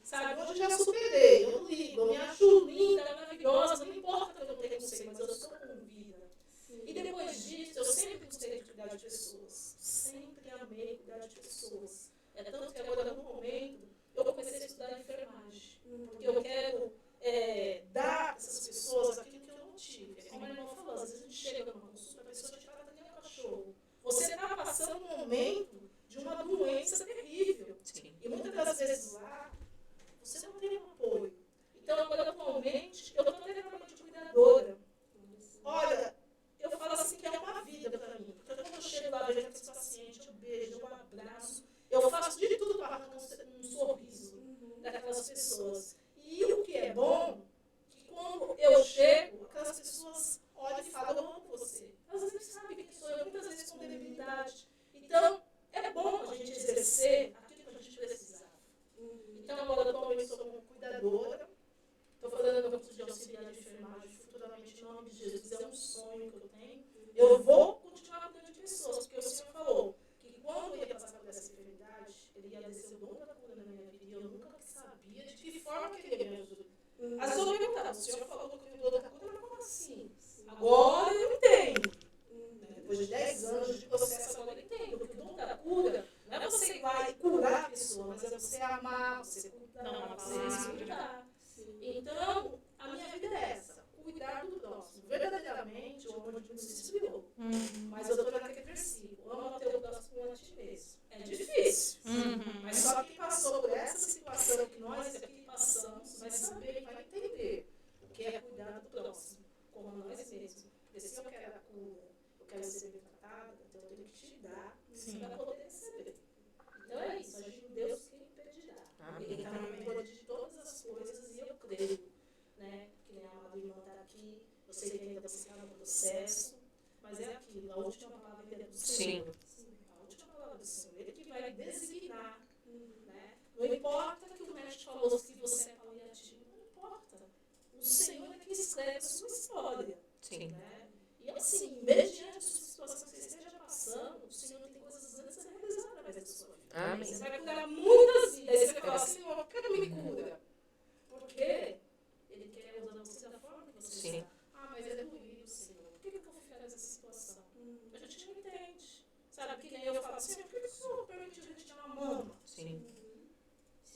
Sabe, hoje eu já superei, eu não ligo, eu me acho linda, maravilhosa, não importa que eu não tenha conceito, mas eu sou com vida. E depois disso, eu sempre gostei de cuidar de pessoas. Sempre amei cuidar de pessoas. É tanto que agora, no momento, eu comecei a estudar enfermagem. Porque eu quero dar a essas pessoas aquilo que eu não tive. É como a irmã falou, às vezes a gente chega numa consulta, a pessoa te trata que nem um cachorro. Você está passando um momento de uma doença terrível. E muitas das vezes lá, você não tem um apoio. Então, agora, atualmente, eu estou até trabalhando de cuidadora. Olha, eu falo assim que é uma vida para mim. Porque quando eu chego lá, vejo aqueles pacientes, eu beijo, eu abraço, eu faço de tudo para arrancar um sorriso daquelas pessoas. E o que é bom, que quando eu chego, aquelas pessoas olham e falam, eu amo você. Elas nem sabem quem sou eu, muitas vezes com debilidade. Então, é bom a gente exercer aquilo que a gente precisava. Então, agora, atualmente, eu sou uma cuidadora. Estou fazendo meu curso de auxiliar de enfermagem futuramente, em nome de Jesus. É um sonho que eu tenho. Eu vou continuar cuidando de pessoas, porque o Senhor falou que quando eu ia passar por essa enfermidade, Ele ia descer o dom da cura na minha vida. E eu nunca sabia de que forma que Ele ia me ajudar. Às vezes eu perguntava, o Senhor falou que o dom da cura, mas como assim? Agora eu entendo. Depois de 10 anos de processo, agora eu entendo. Porque o dom da cura não é você ir lá e curar a pessoa, mas é você amar, você cuidar, você respeitar. Então, a minha vida é essa, cuidar do próximo. Verdadeiramente, o amor de Deus se esfriou. Mas eu estou naquele versículo, ama o teu próximo como a ti mesmo. É difícil, mas só quem passou por essa situação que nós aqui passamos vai saber e vai entender o que é cuidar do próximo, como nós mesmos. Porque se eu quero a cura, eu quero ser bem tratada, então eu tenho que te dar para poder receber. Então é isso, agindo Deus quem impedirá. Ele está no controle de todas as coisas e eu creio, né, que nem a amada irmã está aqui, eu sei que ainda você está no processo, mas é aquilo, a ele que vai designar. Né? Não importa que o médico falou que você é paliativo, não importa. O Senhor é que escreve a sua história. Sim. Né? E assim, mediante a sua situação que você esteja passando, o Senhor tem coisas grandes a realizar através da sua vida. Amém. Você vai curar muitas vidas. Aí você vai falar, Senhor, por que não me cura? Porque Ele quer usar você da forma que você Sim. está. Ah, mas é doído, Senhor. Por que eu ficar nessa situação? A gente não entende. Sabe, que nem eu falo, Senhor, por que o Senhor permitiu a gente ter uma mama? Sim.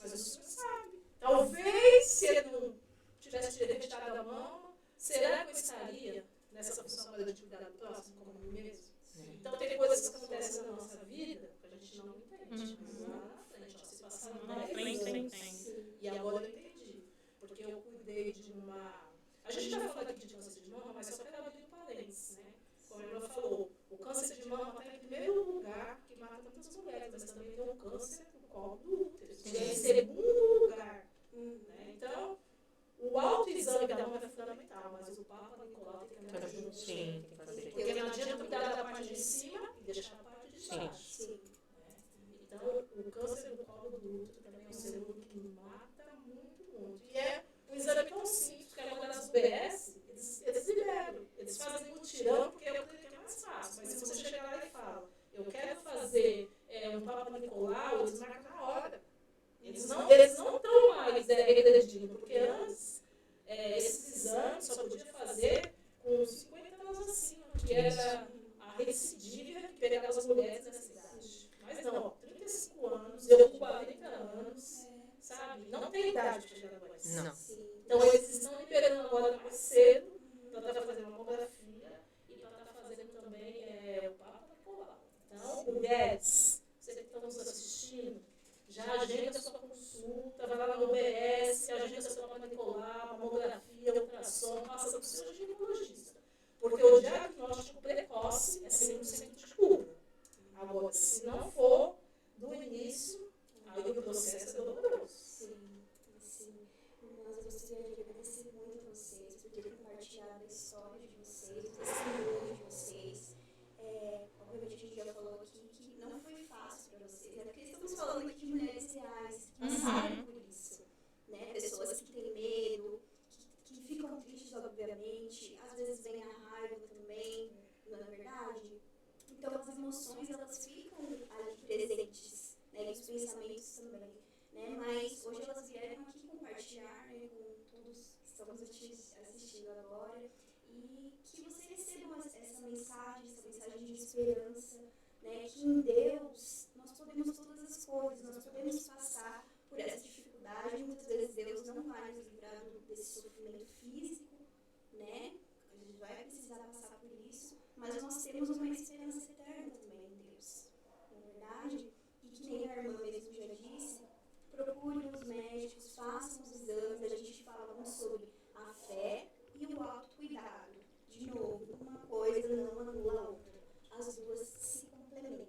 Mas o Senhor sabe. Talvez, se Ele não tivesse retirado a mama, será que eu estaria nessa função agora de cuidar do próximo como a mim mesmo? Então, tem coisas que acontecem na nossa vida que a gente não entende. Mas lá na frente, ó, se passaram 10 anos. E agora eu entendi. Porque eu cuidei de uma... A gente já falou aqui de câncer de mama, mas só quero abrir um parênteses, né? Como a irmã falou, o câncer de mama está em primeiro lugar, que mata muitas mulheres, mas também tem o câncer do colo do útero, que é em segundo lugar. Né? Então, o autoexame da mama é fundamental, mas o Papa Nicolau tem que andar junto. Sim, tem que fazer. Porque não adianta cuidar da parte de cima e deixar a parte de baixo. Né? Então, o câncer do colo do útero também é um segundo que mata muito, muito. E é um exame tão simples, que agora nas UBS, eles liberam. Eles fazem mutirão, porque é o que é mais fácil. Mas se você chegar lá e fala, eu quero fazer um Papa Nicolau, eles marcam na hora. Eles não estão mais regredindo, porque antes esses exames só podia fazer com 50 anos acima, que era a recidiva que pegava as mulheres nessa idade. Mas não, 35 anos, eu com 40 anos, sabe? Não tem idade para chegar agora. Não. Então eles estão liberando agora mais cedo para estar fazendo mamografia e para estar fazendo também o Papa Nicolau. Então, mulheres, vocês que estão nos assistindo, já agenda a sua consulta, vai lá no UBS, agenda seu Papa Nicolau, mamografia, ultrassom, passa para o seu ginecologista. Porque o diagnóstico precoce é 100% de cura. Agora, se não for do início, aí o processo é doloroso. Mas eu gostaria de agradecer muito a vocês por terem compartilhado a história de vocês, o testemunho de vocês. Obviamente a gente já falou aqui que não foi fácil para vocês, né? Porque estamos falando aqui de mulheres reais que passaram por isso, né? Pessoas que têm medo, que ficam tristes, obviamente, às vezes vem a raiva também, não é verdade? Então as emoções elas ficam ali presentes, né? E os pensamentos também. Né? Mas hoje elas vieram aqui compartilhar, né, com todos que estamos assistindo agora, e que você receba essa mensagem de esperança, né, que em Deus nós podemos todas as coisas, nós podemos passar por essa dificuldade. Muitas vezes Deus não vai nos livrar desse sofrimento físico, né? A gente vai precisar passar por isso, mas nós temos uma esperança eterna também em Deus, não é verdade? E que nem a irmã mesmo já disse, procurem os médicos, façam os exames. A gente fala muito sobre a fé e o autocuidado. De novo, uma coisa não anula a outra. As duas se complementam.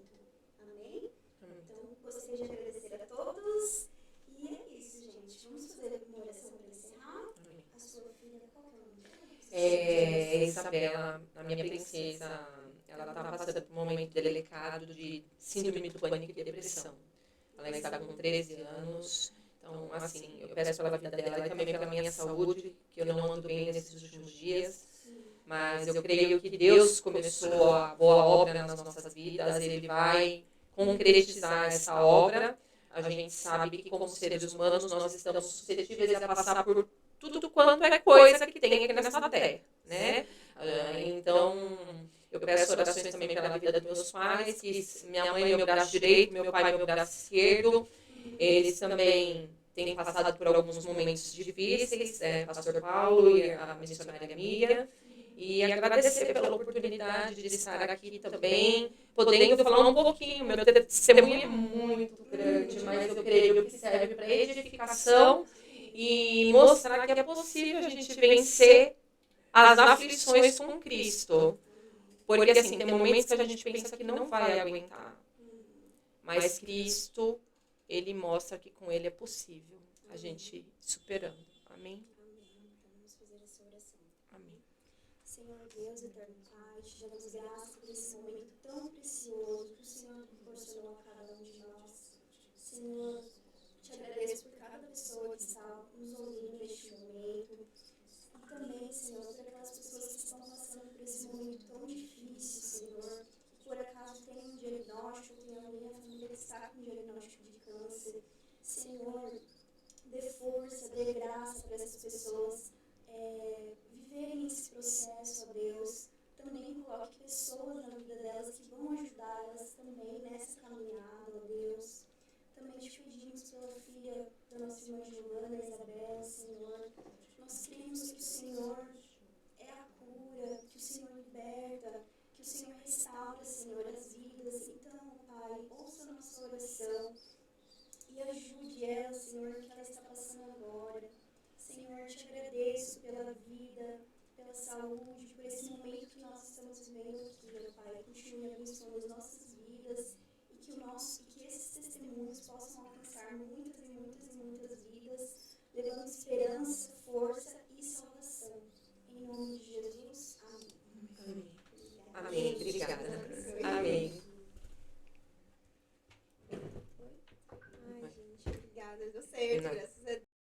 Amém? Então, gostaria de agradecer a todos. E é isso, gente. Vamos fazer uma oração para encerrar. A sua filha, qual que é o nome? Isabela, a minha princesa, ela está passando por um momento delicado de síndrome do pânico e depressão. Ela está com 13 anos, então, assim, eu peço pela vida dela e também pela minha saúde, que eu não ando bem nesses últimos dias, mas eu creio que Deus começou a boa obra nas nossas vidas, Ele vai concretizar essa obra. A gente sabe que, como seres humanos, nós estamos suscetíveis a passar por tudo quanto é coisa que tem aqui nessa terra, né? Então, eu peço orações também pela vida dos meus pais, que minha mãe é meu braço direito, meu pai é meu braço esquerdo. Eles também têm passado por alguns momentos difíceis, pastor Paulo e a missionária Mia. E agradecer pela oportunidade de estar aqui também, podendo falar um pouquinho. Meu testemunho é muito grande, mas eu creio que serve para edificação e mostrar que é possível a gente vencer as aflições com Cristo. Porque, assim, tem momentos que a gente pensa que não vai aguentar. Mas Cristo, Ele mostra que com Ele é possível a gente superando. Amém? Amém. Vamos fazer essa oração. Amém. Senhor Deus, eterno Pai, te damos graças por esse momento tão precioso que o Senhor proporcionou a cada um de nós. Senhor, te agradeço por cada pessoa que está nos ouvindo neste momento. E também, Senhor, por aquelas pessoas que estão passando por esse momento tão difícil, Senhor, que por acaso tem um diagnóstico, tem alguém na família que está com um diagnóstico de câncer. Senhor, dê força, dê graça para essas pessoas viverem esse processo, ó Deus. Também coloque pessoas na vida delas que vão ajudar elas também nessa caminhada, ó Deus. Também te pedimos pela filha da nossa irmã Giovana, Isabela, Senhor. Nós cremos que o Senhor é a cura, que o Senhor liberta, que o Senhor restaura, Senhor, as vidas. Então, Pai, ouça a nossa oração e ajude ela, Senhor, no que ela está passando agora. Senhor, te agradeço pela vida, pela saúde, por esse momento que nós estamos vivendo aqui, ó Pai. Continue abençoando as nossas vidas e que esses testemunhos possam alcançar muitas e muitas e muitas vidas, levando esperança, força e salvação. Em nome de Jesus, amém. Amém. Obrigada. Amém. Ai, gente, obrigada. Deu certo, graças a Deus.